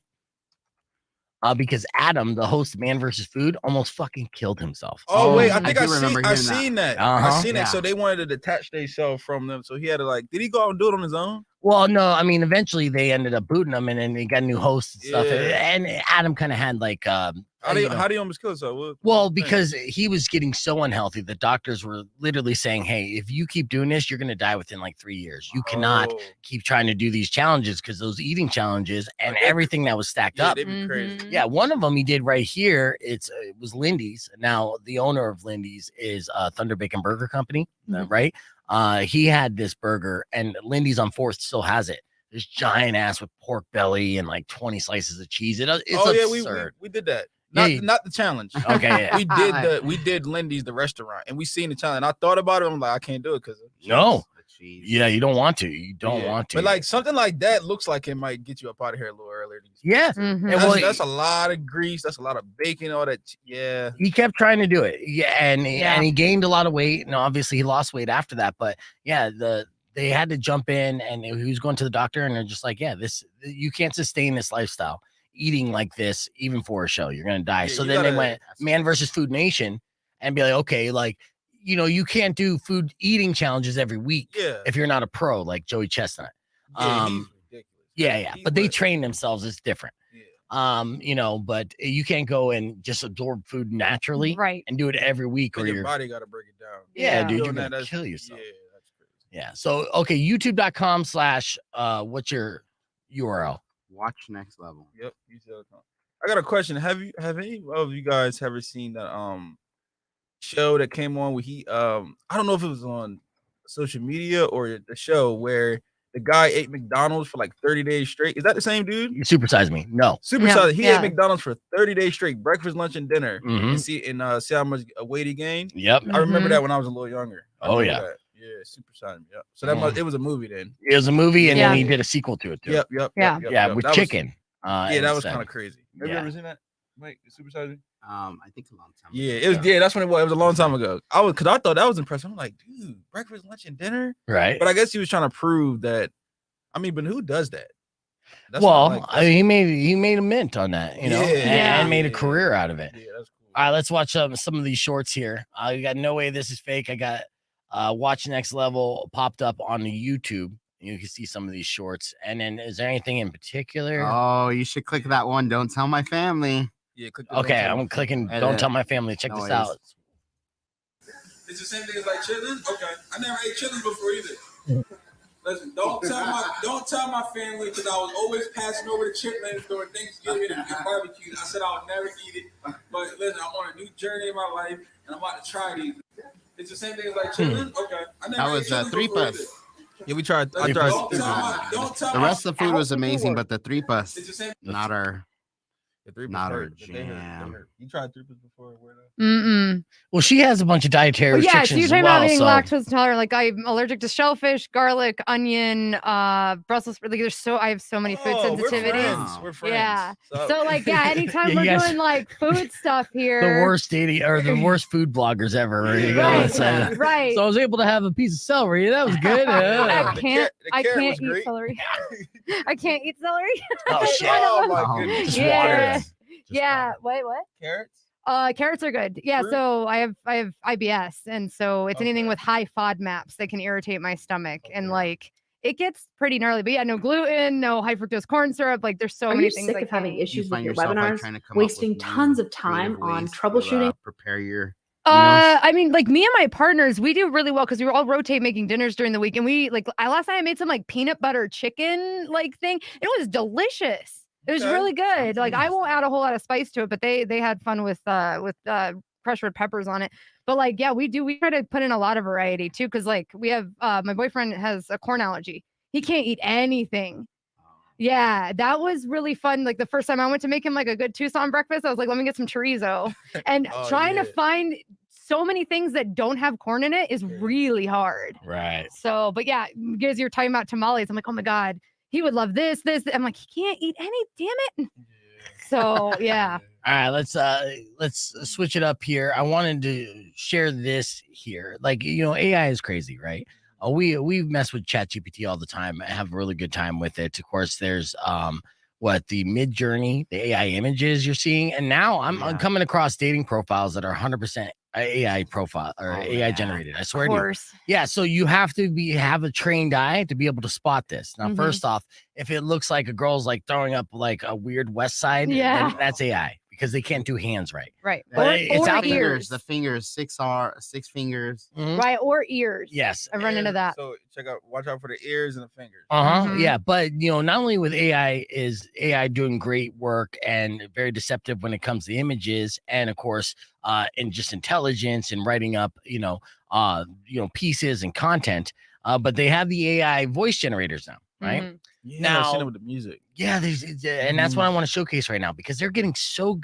Speaker 3: because Adam, the host of Man vs. Food, almost fucking killed himself.
Speaker 7: Oh wait, I think I
Speaker 5: remember
Speaker 7: seen that.
Speaker 3: Uh-huh.
Speaker 7: I seen that. So they wanted to detach themselves from them. So he had to like, did he go out and do it on his own?
Speaker 3: Well, no, I mean, eventually they ended up booting him, and then they got new hosts and stuff. And Adam kind of had like,
Speaker 7: how do you almost kill yourself?
Speaker 3: Well, because he was getting so unhealthy, the doctors were literally saying, "Hey, if you keep doing this, you're going to die within like 3 years. You cannot keep trying to do these challenges because those eating challenges and everything that was stacked up.
Speaker 7: They'd be crazy.
Speaker 3: Yeah, one of them he did right here. It was Lindy's. Now the owner of Lindy's is Thunder Bacon Burger Company, right? He had this burger, and Lindy's on 4th still has it. This giant ass with pork belly and like 20 slices of cheese. It's absurd.
Speaker 7: We did that. Not the challenge.
Speaker 3: Okay, yeah.
Speaker 7: we did Lindy's the restaurant, and we seen the challenge. And I thought about it. I'm like, I can't do it because
Speaker 3: no. Yeah, you don't want to. You don't want to.
Speaker 7: But like something like that looks like it might get you up out of here a little earlier.
Speaker 3: Yeah,
Speaker 7: that's a lot of grease. That's a lot of bacon. All that. Yeah.
Speaker 3: He kept trying to do it. Yeah, and he gained a lot of weight, and obviously he lost weight after that. But yeah, they had to jump in, and he was going to the doctor, and they're just like, yeah, you can't sustain this lifestyle eating like this even for a show. You're gonna die. So then they went Man versus Food Nation and be like, okay, like, you know, you can't do food eating challenges every week if you're not a pro like Joey Chestnut.
Speaker 7: He's ridiculous.
Speaker 3: But they train themselves. It's different. You know, but you can't go and just absorb food naturally,
Speaker 4: right,
Speaker 3: and do it every week, or
Speaker 7: your body got to break it down.
Speaker 3: Yeah, dude, you're gonna kill yourself. Yeah, that's crazy. Yeah. So okay, youtube.com/ what's your URL?
Speaker 5: Watch Next Level.
Speaker 7: Yep. I got a question. Have any of you guys ever seen that show that came on where he I don't know if it was on social media or the show where the guy ate McDonald's for like 30 days straight? Is that the same dude?
Speaker 3: You Supersize Me. No.
Speaker 7: Supersize. He ate McDonald's for 30 days straight, breakfast, lunch, and dinner. And see how much weight he gained.
Speaker 3: Yep.
Speaker 7: I remember that when I was a little younger.
Speaker 3: Oh yeah.
Speaker 7: That. Yeah, Supersize Me. Yep. So it was a movie then.
Speaker 3: It was a movie, and then he did a sequel to it too.
Speaker 7: Yep.
Speaker 3: With chicken.
Speaker 7: That was kind of crazy. Have you ever seen that? Mike, Supersize Me?
Speaker 5: I think a long time
Speaker 7: ago. It was. Yeah, that's when it was. It was a long time ago. I thought that was impressive. I'm like, dude, breakfast, lunch, and dinner.
Speaker 3: Right.
Speaker 7: But I guess he was trying to prove that. I mean, but who does that?
Speaker 3: He made a mint on that, you know, and made a career out of it. Yeah, that's cool. All right, let's watch some of these shorts here. You got No Way This Is Fake. I got Watch Next Level popped up on the YouTube. You can see some of these shorts. And then, is there anything in particular?
Speaker 5: Oh, you should click that one. Don't tell my family.
Speaker 7: Yeah, click.
Speaker 3: Okay, I'm clicking. Don't tell my family. Check this out.
Speaker 12: It's the same thing as like chitlins. Okay, I never ate chitlins before either. Listen, don't tell my family, because I was always passing over the chitlins during Thanksgiving and barbecue. I said I would never eat it, but listen, I'm on a new journey in my life, and I'm about to try these. It's the same thing as like chitlins. Okay, I never ate chitlins before either.
Speaker 7: Yeah, we tried.
Speaker 5: The rest of the food was amazing, but the tripas, not our jam.
Speaker 7: You tried tripas before?
Speaker 3: Well, she has a bunch of dietary restrictions.
Speaker 4: So you're talking about being lactose intolerant. Like, I'm allergic to shellfish, garlic, onion, Brussels. Like, I have so many food sensitivities.
Speaker 7: We're friends.
Speaker 4: Yeah. So like, anytime we're doing like food stuff here.
Speaker 3: The worst dating or the worst food bloggers ever.
Speaker 4: Right.
Speaker 3: So I was able to have a piece of celery. That was good.
Speaker 4: I can't eat celery. I can't eat celery.
Speaker 3: Oh shit!
Speaker 7: Oh my goodness.
Speaker 4: Yeah. Wait, what?
Speaker 7: Carrots?
Speaker 4: Carrots are good. Yeah. Fruit? So I have IBS, and so it's anything with high FODMAPs that can irritate my stomach, and like it gets pretty gnarly. But yeah, no gluten, no high fructose corn syrup. Like there's so many things.
Speaker 13: Are you sick of having issues with your webinars, wasting tons of time on troubleshooting?
Speaker 5: Prepare your.
Speaker 4: I mean, like me and my partners, we do really well because we all rotate making dinners during the week, and we like last night I made some like peanut butter chicken like thing. It was delicious. It was really good. Like I won't add a whole lot of spice to it, but they had fun with crushed red peppers on it. But like, yeah, we try to put in a lot of variety too, because like we have my boyfriend has a corn allergy. He can't eat anything. Yeah, that was really fun. Like the first time I went to make him like a good Tucson breakfast, I was like, let me get some chorizo. And trying to find so many things that don't have corn in it is really hard.
Speaker 3: Right.
Speaker 4: So, but yeah, because you're talking about tamales, I'm like, oh my God. He would love this. I'm like, he can't eat any, damn it. So yeah.
Speaker 3: All right, let's switch it up here. I wanted to share this here. Like, you know, AI is crazy, right? We mess with ChatGPT all the time. I have a really good time with it. Of course, there's the mid-journey, the AI images you're seeing. And now I'm coming across dating profiles that are 100% AI profile or AI generated. I swear to you. Yeah. So you have to have a trained eye to be able to spot this. Now, first off, if it looks like a girl's like throwing up like a weird West Side, then that's AI because they can't do hands right.
Speaker 4: Right.
Speaker 3: But it's out there.
Speaker 4: ears.
Speaker 5: The fingers, 6 fingers.
Speaker 4: Right. Or ears.
Speaker 3: Yes.
Speaker 4: I've run into that.
Speaker 7: So watch out for the ears and the fingers.
Speaker 3: Yeah. But not only with AI is AI doing great work and very deceptive when it comes to images, and of course, and just intelligence and writing up, pieces and content. But they have the AI voice generators now, right?
Speaker 7: Yeah,
Speaker 3: now,
Speaker 7: I've seen it with the music.
Speaker 3: Yeah, and that's what I want to showcase right now because they're getting so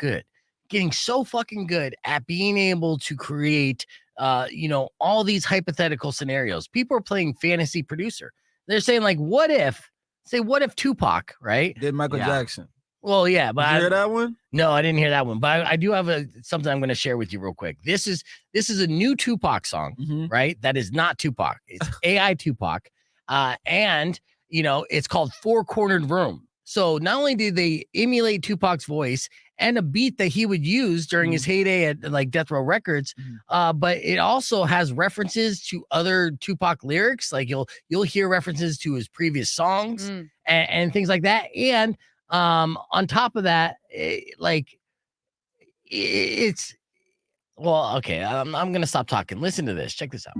Speaker 3: fucking good at being able to create, all these hypothetical scenarios. People are playing fantasy producer. They're saying like, what if Tupac, right?
Speaker 7: Did Michael Jackson?
Speaker 3: Well, yeah, but
Speaker 7: Did you hear that one?
Speaker 3: No, I didn't hear that one. But I do have something I'm going to share with you real quick. This is a new Tupac song, right? That is not Tupac. It's AI Tupac, and it's called Four Cornered Room. So not only did they emulate Tupac's voice and a beat that he would use during his heyday at like Death Row Records, but it also has references to other Tupac lyrics. Like you'll hear references to his previous songs and things like that. And on top of that, it's well, okay. I'm gonna stop talking. Listen to this. Check this out.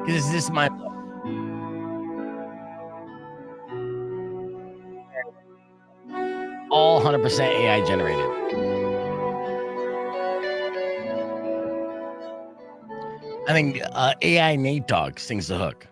Speaker 3: Because this is my. All 100% AI generated. I think AI Nate Dogg sings the hook.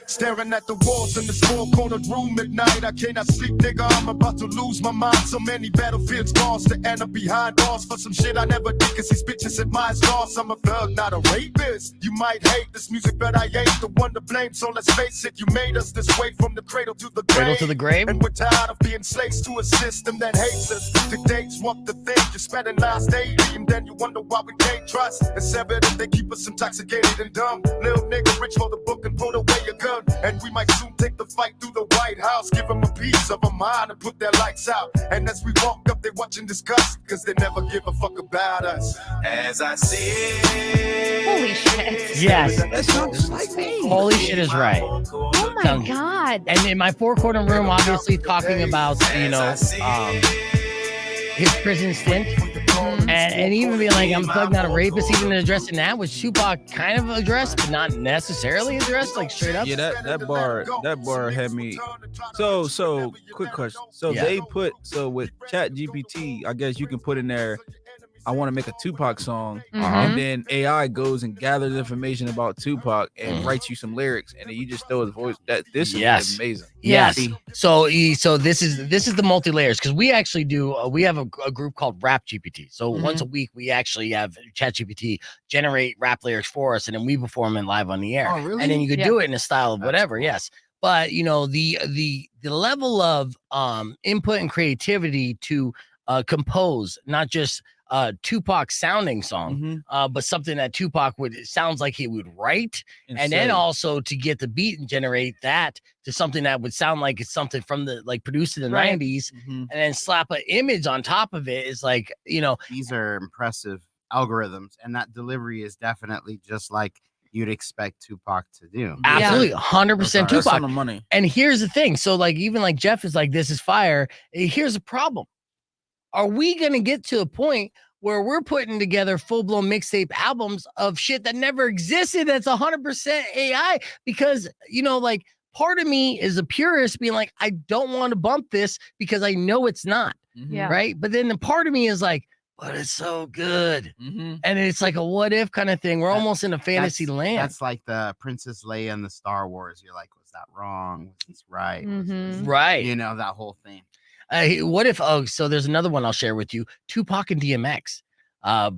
Speaker 14: Staring at the walls in this four-cornered room at night. I cannot sleep, nigga, I'm about to lose my mind. So many battlefields lost to end up behind bars for some shit I never did, cause these bitches at my lost. I'm a thug, not a rapist. You might hate this music, but I ain't the one to blame. So let's face it, you made us this way from the cradle to the grave.
Speaker 3: Cradle to the grave?
Speaker 14: And we're tired of being slaves to a system that hates us. Today's what the thing you spent in last daily, and then you wonder why we can't trust. It's evident they keep us intoxicated and dumb. Little nigga rich for the book and put away your gun. And we might soon take the fight through the White House. Give them a piece of a mind and put their lights out. And as we walk up, they watch and discuss, cause they never give a fuck about us. As I see it.
Speaker 4: Holy shit.
Speaker 3: Yes.
Speaker 14: That sounds like me.
Speaker 3: Holy shit is right.
Speaker 4: Oh my God.
Speaker 3: And in my four-corner room, obviously talking about, his prison stint. And even being like, I'm thug, not a rapist, even addressing that, which Tupac kind of addressed, but not necessarily addressed, like straight up.
Speaker 7: Yeah, that bar had me. So quick question. So they put with Chat GPT, I guess you can put in there, I want to make a Tupac song, and then AI goes and gathers information about Tupac and writes you some lyrics, and then you just throw his voice. This is amazing.
Speaker 3: Yes. So this is the multi-layers, because we actually do we have a group called Rap GPT. So once a week we actually have ChatGPT generate rap lyrics for us, and then we perform it live on the air.
Speaker 5: Oh, really?
Speaker 3: And then you could do it in a style of whatever. Yes. But the level of input and creativity to compose not just Tupac sounding song, but something that Tupac sounds like he would write, and then also to get the beat and generate that to something that would sound like it's something from the produced in the 90s, and then slap an image on top of it is like,
Speaker 5: these are impressive algorithms, and that delivery is definitely just like you'd expect Tupac to do.
Speaker 3: Absolutely, 100% Tupac.
Speaker 7: On the money.
Speaker 3: And here's the thing, so even Jeff is like, this is fire. Here's a problem. Are we going to get to a point where we're putting together full-blown mixtape albums of shit that never existed that's 100% AI? Because, part of me is a purist being like, I don't want to bump this because I know it's not, right? But then the part of me is like, but it's so good. And it's like a what if kind of thing. We're almost in a fantasy land.
Speaker 5: That's like the Princess Leia and the Star Wars. You're like, was that wrong? Was this right?
Speaker 3: Right.
Speaker 5: That whole thing.
Speaker 3: What if, so there's another one I'll share with you. Tupac and DMX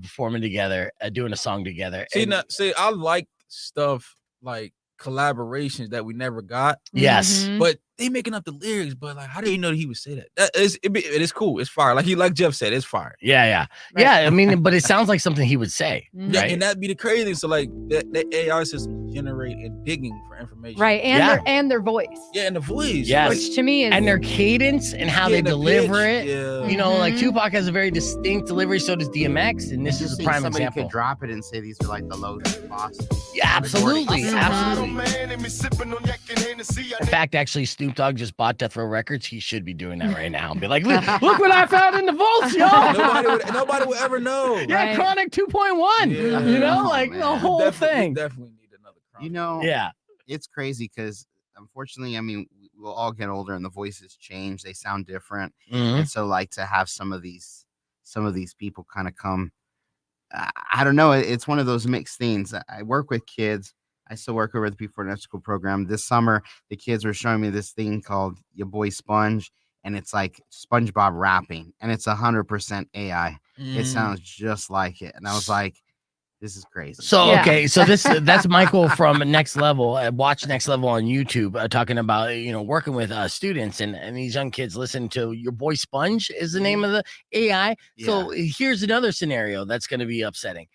Speaker 3: performing together, doing a song together.
Speaker 7: See, I like stuff like collaborations that we never got.
Speaker 3: Yes.
Speaker 7: But they making up the lyrics, but like, how do you know that he would say that? It is cool. It's fire. Like Jeff said, it's fire.
Speaker 3: Yeah. I mean, but it sounds like something he would say.
Speaker 7: Yeah,
Speaker 3: right?
Speaker 7: and that'd be the crazy thing. So like that AI system generate and digging for information.
Speaker 4: Right. And their voice.
Speaker 7: Yeah, and the voice.
Speaker 3: Yes.
Speaker 4: Which to me is
Speaker 3: and their cadence and how they
Speaker 7: the
Speaker 3: deliver
Speaker 7: pitch,
Speaker 3: it.
Speaker 7: yeah.
Speaker 3: You know, like Tupac has a very distinct delivery, so does DMX, and this is a prime
Speaker 5: somebody
Speaker 3: example.
Speaker 5: could drop it and say these are like the low boss.
Speaker 3: Yeah, absolutely. In fact, actually, Snoop Dogg just bought Death Row Records. He should be doing that right now and be like, look what I found in the vaults, y'all.
Speaker 7: Nobody would ever know.
Speaker 3: Yeah,
Speaker 7: right?
Speaker 3: Chronic 2.1.
Speaker 7: Yeah.
Speaker 3: You know, like the whole thing.
Speaker 7: Definitely need another Chronic.
Speaker 5: You know,
Speaker 3: yeah,
Speaker 5: it's crazy because unfortunately, I mean, we'll all get older and the voices change. They sound different. And so like to have some of these people kind of come, I don't know. It's one of those mixed things. I work with kids. I still work over at the P4 Net School program. This summer, the kids were showing me this thing called Your Boy Sponge, and it's like SpongeBob rapping, and it's 100% AI. It sounds just like it, and I was like, "This is crazy."
Speaker 3: So okay, so that's Michael from Next Level. Watch Next Level on YouTube, talking about working with students and these young kids. Listen to Your Boy Sponge is the name of the AI. Yeah. So here's another scenario that's going to be upsetting.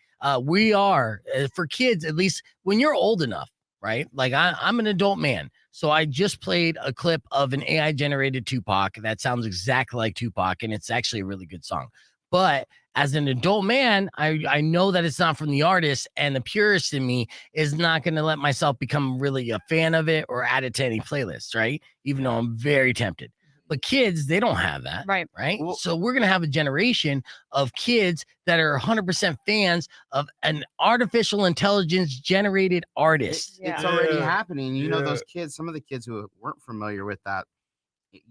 Speaker 3: We are for kids, at least when you're old enough, right? Like I'm an adult man. So I just played a clip of an AI generated Tupac that sounds exactly like Tupac. And it's actually a really good song. But as an adult man, I know that it's not from the artist, and the purist in me is not going to let myself become really a fan of it or add it to any playlists, right? Even though I'm very tempted. But kids, they don't have that.
Speaker 4: Right.
Speaker 3: Well, so we're going to have a generation of kids that are 100% fans of an artificial intelligence generated artist.
Speaker 5: It's already happening. You know, those kids, some of the kids who weren't familiar with that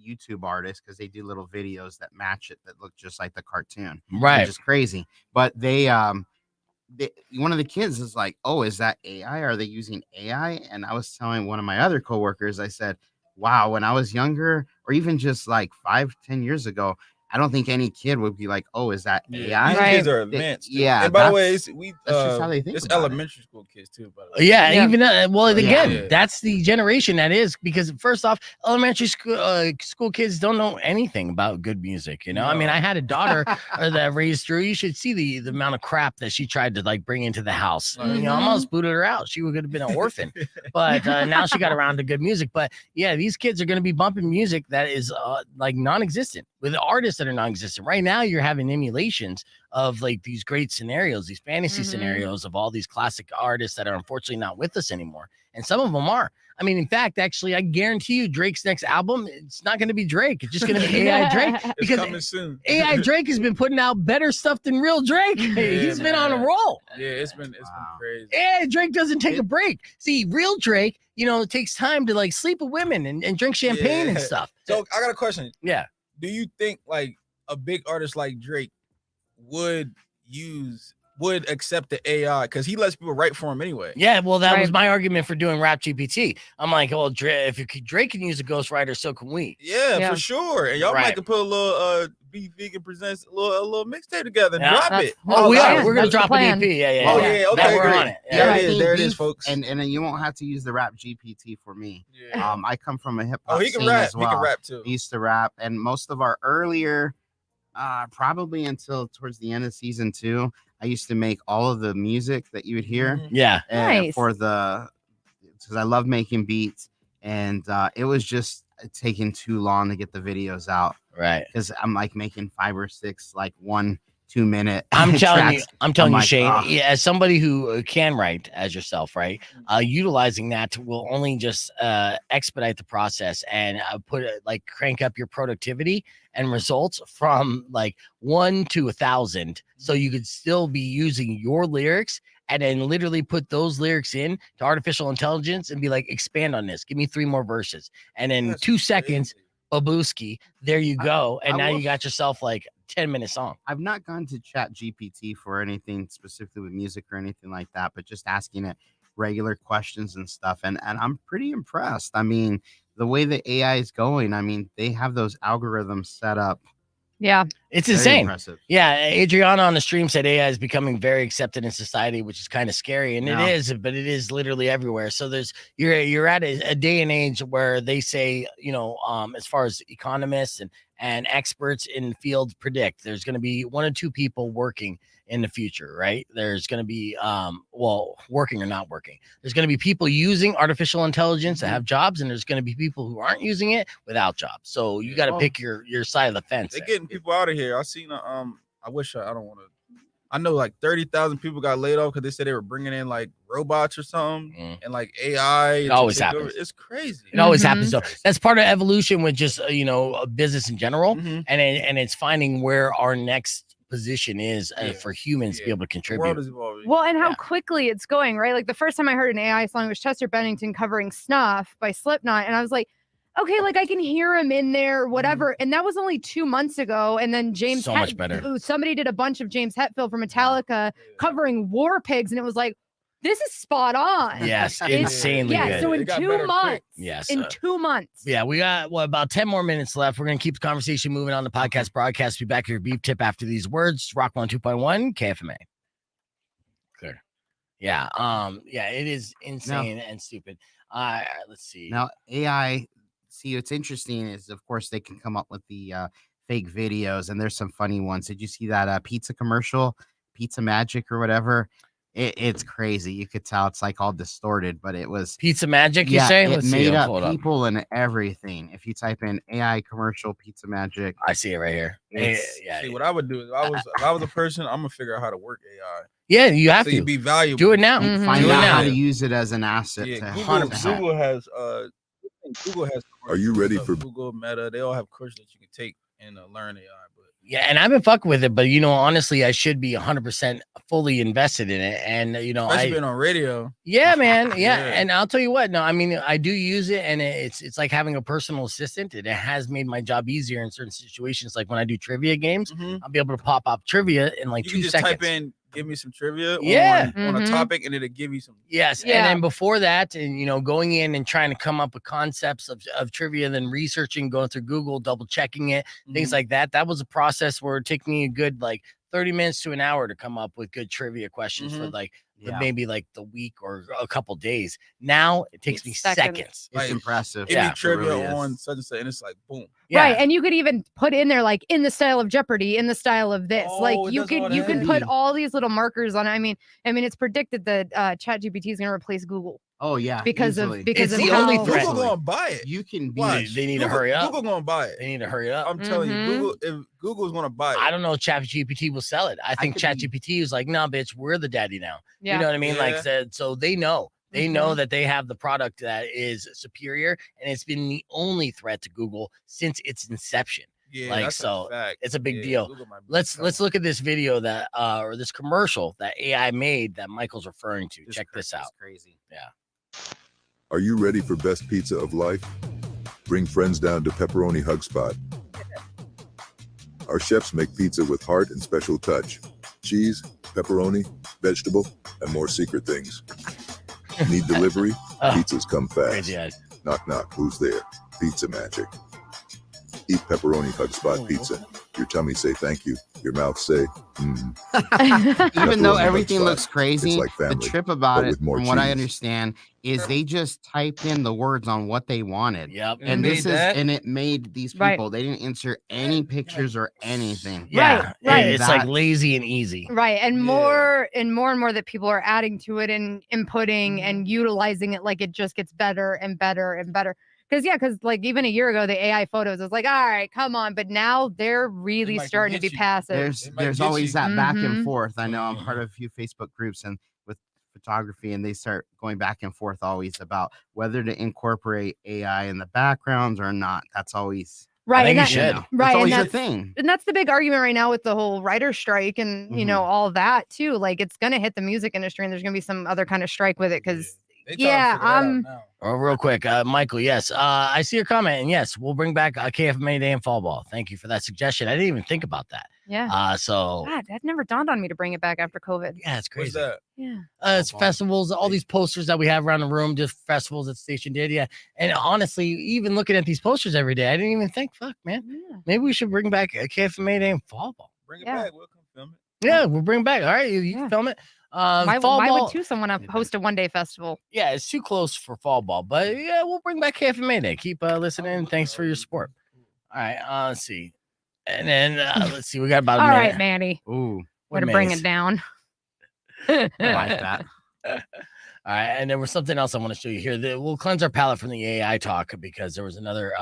Speaker 5: YouTube artist, because they do little videos that match it that look just like the cartoon.
Speaker 3: Right.
Speaker 5: Which is crazy. But they one of the kids is like, "Oh, is that AI? Are they using AI?" And I was telling one of my other coworkers, I said, wow, when I was younger, or even just like 5-10 years ago, I don't think any kid would be like, "Oh, is that AI?"
Speaker 7: These kids are advanced.
Speaker 5: Yeah.
Speaker 7: And by the way, that's
Speaker 5: just how they think.
Speaker 7: It's elementary school kids too. By the way.
Speaker 3: Yeah. Even again, that's the generation that is, because first off, elementary school kids don't know anything about good music. You know, I mean, I had a daughter that raised her. You should see the amount of crap that she tried to like bring into the house. You know, I almost booted her out. She would have been an orphan. But now she got around to good music. But yeah, these kids are going to be bumping music that is like non-existent, with artists that are non-existent. Right now, you're having emulations of like these great scenarios, these fantasy scenarios of all these classic artists that are unfortunately not with us anymore. And some of them are. I mean, in fact, actually, I guarantee you Drake's next album, it's not going to be Drake. It's just going to be AI Drake. Because
Speaker 7: coming soon.
Speaker 3: AI Drake has been putting out better stuff than real Drake. He's been on a roll.
Speaker 7: Yeah, it's been crazy.
Speaker 3: AI Drake doesn't take a break. See, real Drake, it takes time to like sleep with women and drink champagne and stuff.
Speaker 7: So I got a question.
Speaker 3: Yeah.
Speaker 7: Do you think like a big artist like Drake would accept the AI, because he lets people write for him anyway?
Speaker 3: Yeah, well, that was my argument for doing Rap GPT. I'm like, well, if Drake can use a ghostwriter, so can we.
Speaker 7: Yeah, for sure. And y'all might could put a little Be Vegan Presents a little mixtape together and drop it.
Speaker 3: Oh, we're gonna drop an EP. Yeah.
Speaker 7: Oh yeah, okay,
Speaker 3: we're
Speaker 7: great.
Speaker 3: on it.
Speaker 7: There it is, folks.
Speaker 5: And you won't have to use the Rap GPT for me. I come from a hip hop
Speaker 7: he can
Speaker 5: scene
Speaker 7: rap.
Speaker 5: as well.
Speaker 7: He can rap too.
Speaker 5: He used to rap, and most of our earlier, probably until towards the end of season 2, I used to make all of the music that you would hear.
Speaker 3: Yeah.
Speaker 4: Nice.
Speaker 5: Because I love making beats, and it was just taking too long to get the videos out.
Speaker 3: Right.
Speaker 5: Because I'm like making 5 or 6 like 1-2 minute.
Speaker 3: I'm telling you, Shane, as somebody who can write as yourself, right? Utilizing that will only just expedite the process and crank up your productivity and results from like 1 to 1,000. So you could still be using your lyrics and then literally put those lyrics in to artificial intelligence and be like, expand on this. Give me 3 more verses. And in 2 seconds, Babuski, there you go. And now you got yourself like 10-minute song.
Speaker 5: I've not gone to Chat GPT for anything specifically with music or anything like that, but just asking it regular questions and stuff. And I'm pretty impressed. I mean, the way the AI is going, I mean, they have those algorithms set up
Speaker 4: Yeah.
Speaker 3: It's
Speaker 5: Very
Speaker 3: insane.
Speaker 5: impressive.
Speaker 3: Yeah. Adriana on the stream said AI is becoming very accepted in society, which is kind of scary. And it is, but it is literally everywhere. So you're at a day and age where they say, as far as economists and experts in the field predict, there's going to be 1 or 2 people working in the future, right? There's going to be, working or not working. There's going to be people using artificial intelligence to have jobs, and there's going to be people who aren't using it without jobs. So you got to pick your side of the fence.
Speaker 7: They're getting people out of here. I seen I wish I don't want to. I know like 30,000 people got laid off because they said they were bringing in like robots or something and like AI.
Speaker 3: It always happens.
Speaker 7: It's crazy.
Speaker 3: It always happens. So that's part of evolution with just business in general, and it's finding where our next position is for humans to be able to contribute.
Speaker 4: Well, and how quickly it's going, right? Like the first time I heard an AI song was Chester Bennington covering Snuff by Slipknot, and I was like, okay, like I can hear him in there, whatever. And that was only 2 months ago. And then
Speaker 3: much better.
Speaker 4: Somebody did a bunch of James Hetfield from Metallica covering War Pigs, and it was like, this is spot on.
Speaker 3: Yes, insanely good.
Speaker 4: Yeah, so in 2 months.
Speaker 3: Yes.
Speaker 4: In 2 months.
Speaker 3: Yeah, we got about 10 more minutes left. We're going to keep the conversation moving on the podcast broadcast. Be back here, beef tip after these words. Rock 102.1 KFMA. Clear. Yeah. It is insane and stupid. Let's see.
Speaker 5: Now, AI, see, what's interesting is, of course, they can come up with the fake videos, and there's some funny ones. Did you see that pizza commercial, Pizza Magic or whatever? It's crazy. You could tell it's like all distorted, but it was
Speaker 3: Pizza Magic. You say
Speaker 5: it made up people and everything. If you type in AI commercial Pizza Magic,
Speaker 3: I see it right here.
Speaker 7: See, what I would do is if I was a person, I'm gonna figure out how to work AI.
Speaker 3: Yeah, you have to.
Speaker 7: You'd be valuable.
Speaker 3: Do it now.
Speaker 5: Find out how to use it as an asset.
Speaker 7: Yeah,
Speaker 5: to
Speaker 7: Google has
Speaker 14: Are you ready for
Speaker 7: Google, Meta? They all have courses that you can take and learn AI.
Speaker 3: Yeah, and I've been fucking with it, but honestly, I should be 100% fully invested in it. And
Speaker 7: I've been on radio.
Speaker 3: Yeah, man. Yeah. And I'll tell you what. No, I mean, I do use it, and it's like having a personal assistant. And it has made my job easier in certain situations. Like when I do trivia games, I'll be able to pop up trivia in like 2
Speaker 7: just
Speaker 3: seconds.
Speaker 7: Type in, give me some trivia on a topic, and it'll give you some.
Speaker 3: Yes. And then before that, and going in and trying to come up with concepts of trivia, then researching, going through Google, double checking it, things like that. That was a process where it took me a good 30 minutes to an hour to come up with good trivia questions for maybe the week or a couple days. Now it takes me seconds.
Speaker 5: It's impressive.
Speaker 7: Give me trivia on such and such, and it's like boom.
Speaker 4: Right, and you could even put in there in the style of Jeopardy, in the style of this. you can put all these little markers on. I mean, it's predicted that ChatGPT is going to replace Google.
Speaker 5: Oh yeah,
Speaker 4: because
Speaker 5: easily.
Speaker 4: of because
Speaker 3: it's
Speaker 4: of
Speaker 3: the
Speaker 4: how
Speaker 3: only threat.
Speaker 7: Google gonna buy it.
Speaker 5: You can be.
Speaker 3: They need to hurry up.
Speaker 7: Google gonna buy it.
Speaker 3: They need to hurry up.
Speaker 7: I'm telling you, if Google's gonna buy it.
Speaker 3: I don't know if ChatGPT will sell it. I think ChatGPT is like, nah, bitch, we're the daddy now.
Speaker 4: Yeah.
Speaker 3: You know what I mean?
Speaker 7: Yeah.
Speaker 3: So they know. They know that they have the product that is superior, and it's been the only threat to Google since its inception.
Speaker 7: Yeah, that's a fact.
Speaker 3: It's a big deal. Let's look at this video that or this commercial that AI made that Michael's referring to. Check this out.
Speaker 5: Crazy.
Speaker 3: Yeah.
Speaker 14: Are you ready for best pizza of life? Bring friends down to Pepperoni Hug Spot. Our chefs make pizza with heart and special touch. Cheese, pepperoni, vegetable, and more secret things. Need delivery? Pizzas come fast.
Speaker 3: Crazy eyes.
Speaker 14: Knock, knock, who's there? Pizza magic. Eat Pepperoni Hug Spot pizza. Your tummy say thank you. Your mouth say,
Speaker 5: Even though everything looks crazy,
Speaker 14: like family,
Speaker 5: the trip about
Speaker 14: but
Speaker 5: it,
Speaker 14: with more
Speaker 5: from what I
Speaker 14: cheese.
Speaker 5: understand, is they just typed in the words on what they wanted.
Speaker 3: Yep.
Speaker 5: And it made these people.
Speaker 4: Right.
Speaker 5: They didn't insert any pictures or anything.
Speaker 3: Yeah.
Speaker 4: Right.
Speaker 3: It's like lazy and easy.
Speaker 4: Right. And more that people are adding to it and inputting and utilizing it, it just gets better and better and better. Because even a year ago, the AI photos was like, all right, come on. But now they're really starting to be passive.
Speaker 5: There's always that back and forth. I know I'm part of a few Facebook groups and with photography, and they start going back and forth always about whether to incorporate AI in the backgrounds or not. That's always
Speaker 4: right.
Speaker 3: I think you should.
Speaker 4: Right.
Speaker 5: It's always
Speaker 4: and
Speaker 5: a thing.
Speaker 4: And that's the big argument right now with the whole writer strike and, all that too. It's going to hit the music industry, and there's going to be some other kind of strike with it because,
Speaker 3: Oh, real quick, Michael. Yes, I see your comment, and yes, we'll bring back KFMA Day and Fall Ball. Thank you for that suggestion. I didn't even think about that.
Speaker 4: Yeah.
Speaker 3: So
Speaker 4: God, that never dawned on me to bring it back after COVID.
Speaker 3: yeah, it's crazy.
Speaker 7: What's that?
Speaker 4: Yeah.
Speaker 3: It's festivals, all these posters that we have around the room, just festivals that the station did. Yeah. And honestly, even looking at these posters every day, I didn't even think, fuck, man, maybe we should bring back a KFMA Day and Fall Ball.
Speaker 7: Bring it back. We'll come film it.
Speaker 3: Yeah, we'll bring back. All right, you film it.
Speaker 4: Why
Speaker 3: Fall Ball,
Speaker 4: would Tucson want to host a one-day festival?
Speaker 3: yeah, it's too close for Fall Ball, but yeah, we'll bring back KFMA Day. Keep listening. Thanks for your support. All right, let's see. And then let's see, we got about a
Speaker 4: All
Speaker 3: minute.
Speaker 4: right, Manny.
Speaker 5: Ooh.
Speaker 4: Way to bring it down.
Speaker 5: I like that.
Speaker 3: All right, and there was something else I want to show you here. We'll cleanse our palate from the AI talk because there was another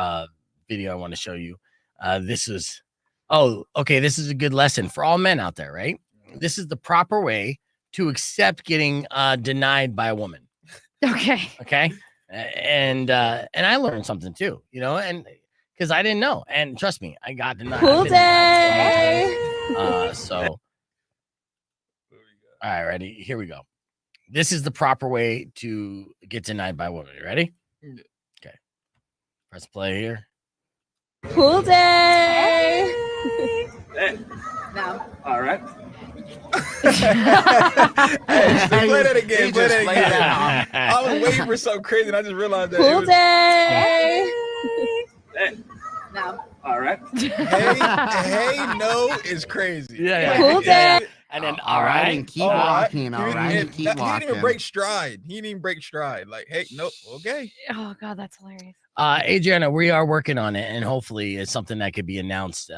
Speaker 3: video I want to show you. This is a good lesson for all men out there, right? This is the proper way to accept getting denied by a woman.
Speaker 4: Okay.
Speaker 3: Okay. And I learned something too, and because I didn't know. And trust me, I got denied.
Speaker 15: Cool day.
Speaker 3: All right, ready? Here we go. This is the proper way to get denied by a woman. You ready? Okay. Press play here.
Speaker 15: Cool day.
Speaker 11: No. All right.
Speaker 7: Hey, play that again. Play that again. I was waiting for something crazy, and I just realized that.
Speaker 15: Cool day.
Speaker 11: No. All right.
Speaker 7: Hey, no is crazy.
Speaker 3: Yeah.
Speaker 15: Cool day.
Speaker 3: And then
Speaker 5: all right, and keep walking. All right, and keep walking.
Speaker 7: He didn't even break stride. Like, hey, nope, okay.
Speaker 4: Oh God, that's hilarious.
Speaker 3: Adriana, we are working on it, and hopefully it's something that could be announced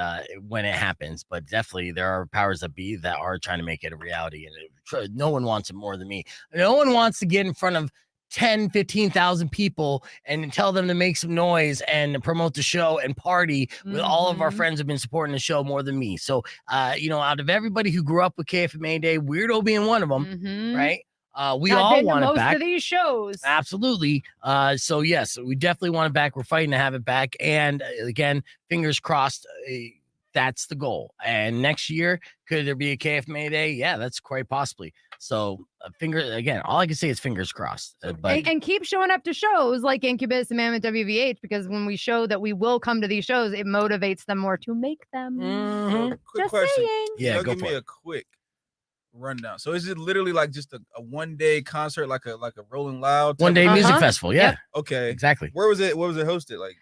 Speaker 3: when it happens. But definitely, there are powers that be that are trying to make it a reality, and no one wants it more than me. No one wants to get in front of 10, 15,000 people and tell them to make some noise and promote the show and party with all of our friends who've been supporting the show more than me. So, out of everybody who grew up with KFMA Day, Weirdo being one of them, right? We all want it back.
Speaker 4: Most of these shows.
Speaker 3: Absolutely. So yes, we definitely want it back. We're fighting to have it back. And again, fingers crossed. That's the goal. And next year, could there be a KFMA Day? Yeah, that's quite possibly. So all I can say is fingers crossed.
Speaker 4: And keep showing up to shows like Incubus and Mammoth WVH, because when we show that we will come to these shows, it motivates them more to make them.
Speaker 7: Quick question.
Speaker 4: Saying.
Speaker 3: Yeah, go
Speaker 7: give
Speaker 3: for
Speaker 7: me
Speaker 3: it.
Speaker 7: a quick rundown. So is it literally like just a 1-day concert, like a Rolling Loud?
Speaker 3: 1-day music festival. Yeah.
Speaker 4: Yep.
Speaker 7: Okay.
Speaker 3: Exactly.
Speaker 7: Where was it hosted? Like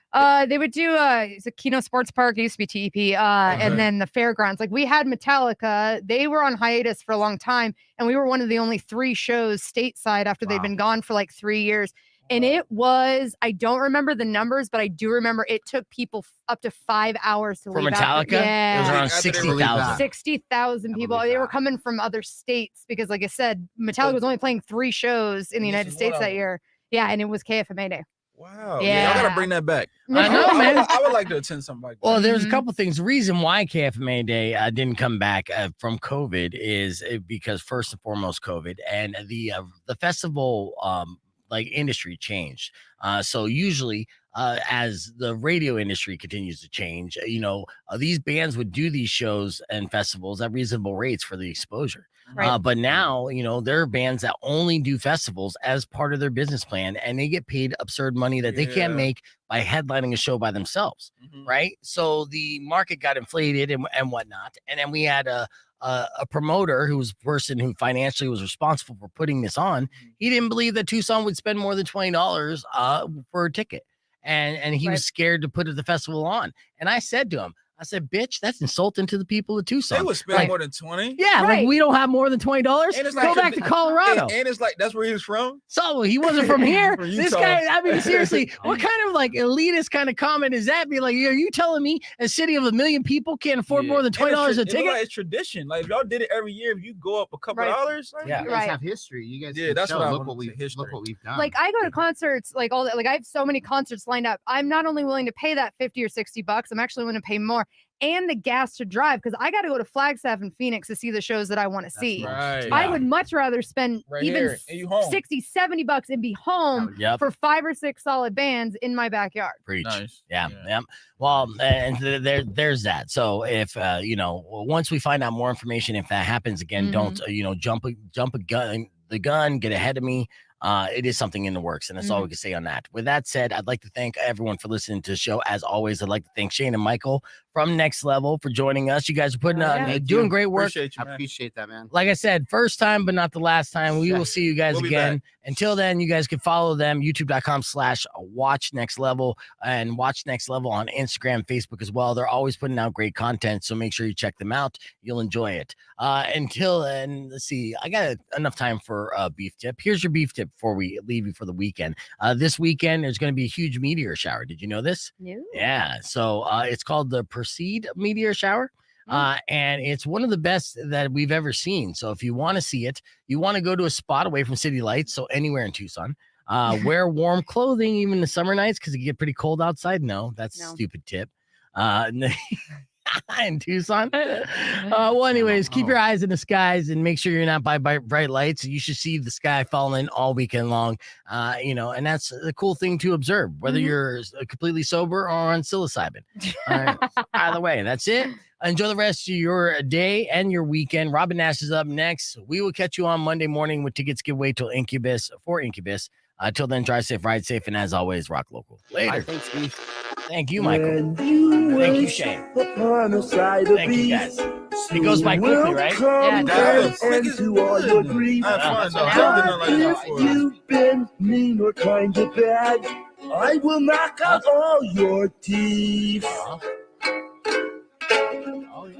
Speaker 4: they would do it's a Keno Sports Park, it used to be TEP, and then the fairgrounds. Like we had Metallica, they were on hiatus for a long time, and we were one of the only 3 shows stateside after they'd been gone for like 3 years. And it was, I don't remember the numbers, but I do remember it took people up to 5 hours to
Speaker 3: For
Speaker 4: leave.
Speaker 3: Metallica?
Speaker 4: Yeah.
Speaker 3: It was around 60,000.
Speaker 4: 60,000 people. They were coming from other states because, like I said, Metallica was only playing 3 shows in the United States that year. Yeah, and it was KFMA Day.
Speaker 7: Wow.
Speaker 4: Yeah.
Speaker 7: Y'all gotta bring that back.
Speaker 3: I know, man.
Speaker 7: I would like to attend something like that.
Speaker 3: Well, there's a couple things. The reason why KFMA Day didn't come back from COVID is because first and foremost COVID, and the festival industry changed. So usually as the radio industry continues to change, these bands would do these shows and festivals at reasonable rates for the exposure.
Speaker 4: Right.
Speaker 3: But now, there are bands that only do festivals as part of their business plan, and they get paid absurd money that they can't make by headlining a show by themselves. Right. So the market got inflated and whatnot. And then we had a promoter who was a person who financially was responsible for putting this on. He didn't believe that Tucson would spend more than $20 for a ticket. And he was scared to put the festival on. And I said to him, bitch, that's insulting to the people of Tucson.
Speaker 7: They would spend more than 20.
Speaker 3: Yeah, like we don't have more than $20. Go back to Colorado.
Speaker 7: And it's like, that's where he was from.
Speaker 3: So he wasn't from here.
Speaker 7: From
Speaker 3: This
Speaker 7: Utah.
Speaker 3: guy, I mean, seriously, what kind of elitist kind of comment is that? Be like, are you telling me a city of 1 million people can't afford more than $20 a ticket?
Speaker 7: It's tradition. Like if y'all did it every year, if you go up a couple of dollars,
Speaker 5: you guys have history. You guys,
Speaker 7: that's what I
Speaker 5: look what we've done.
Speaker 4: Like I go to concerts, like I have so many concerts lined up. I'm not only willing to pay that $50 or $60, I'm actually willing to pay more. And the gas to drive, because I got to go to Flagstaff and Phoenix to see the shows that I want to see.
Speaker 7: Right.
Speaker 4: I would much rather spend even $60, $70 and be home for 5 or 6 solid bands in my backyard.
Speaker 3: Preach. Nice. Yeah. Well, and there's that. So if once we find out more information, if that happens again, don't jump the gun, get ahead of me. it is something in the works, and that's all we can say on that. With that said, I'd like to thank everyone for listening to the show. As always, I'd like to thank Shane and Michael from Next Level for joining us. You guys are putting doing great work.
Speaker 5: I appreciate that, man.
Speaker 3: Like I said, first time, but not the last time. We will see you guys again. Until then, you guys can follow them, youtube.com/watch next level, and Watch Next Level on Instagram, Facebook as well. They're always putting out great content, so make sure you check them out. You'll enjoy it. Until then, let's see. I got enough time for a beef tip. Here's your beef tip before we leave you for the weekend. This weekend, there's going to be a huge meteor shower. Did you know this?
Speaker 4: No.
Speaker 3: Yeah. So it's called the Perseid meteor shower. And it's one of the best that we've ever seen. So if you want to see it, you want to go to a spot away from city lights. So anywhere in Tucson, wear warm clothing, even the summer nights, because it get pretty cold outside. No, that's a stupid tip. In Tucson. Well, anyways, keep your eyes in the skies and make sure you're not by bright lights. You should see the sky falling all weekend long. And that's the cool thing to observe, whether you're completely sober or on psilocybin. All right. Either way, that's it. Enjoy the rest of your day and your weekend. Robin Nash is up next. We will catch you on Monday morning with tickets giveaway till Incubus. Till then, drive safe, ride safe, and as always, rock local. Later.
Speaker 5: Thanks, Steve.
Speaker 3: Thank you, Michael. Thank you, Shane. Thank you, guys. It goes by quickly, right?
Speaker 4: Yeah, it does.
Speaker 14: To all your grief. If you've been mean or kind of bad, I will knock out all your teeth.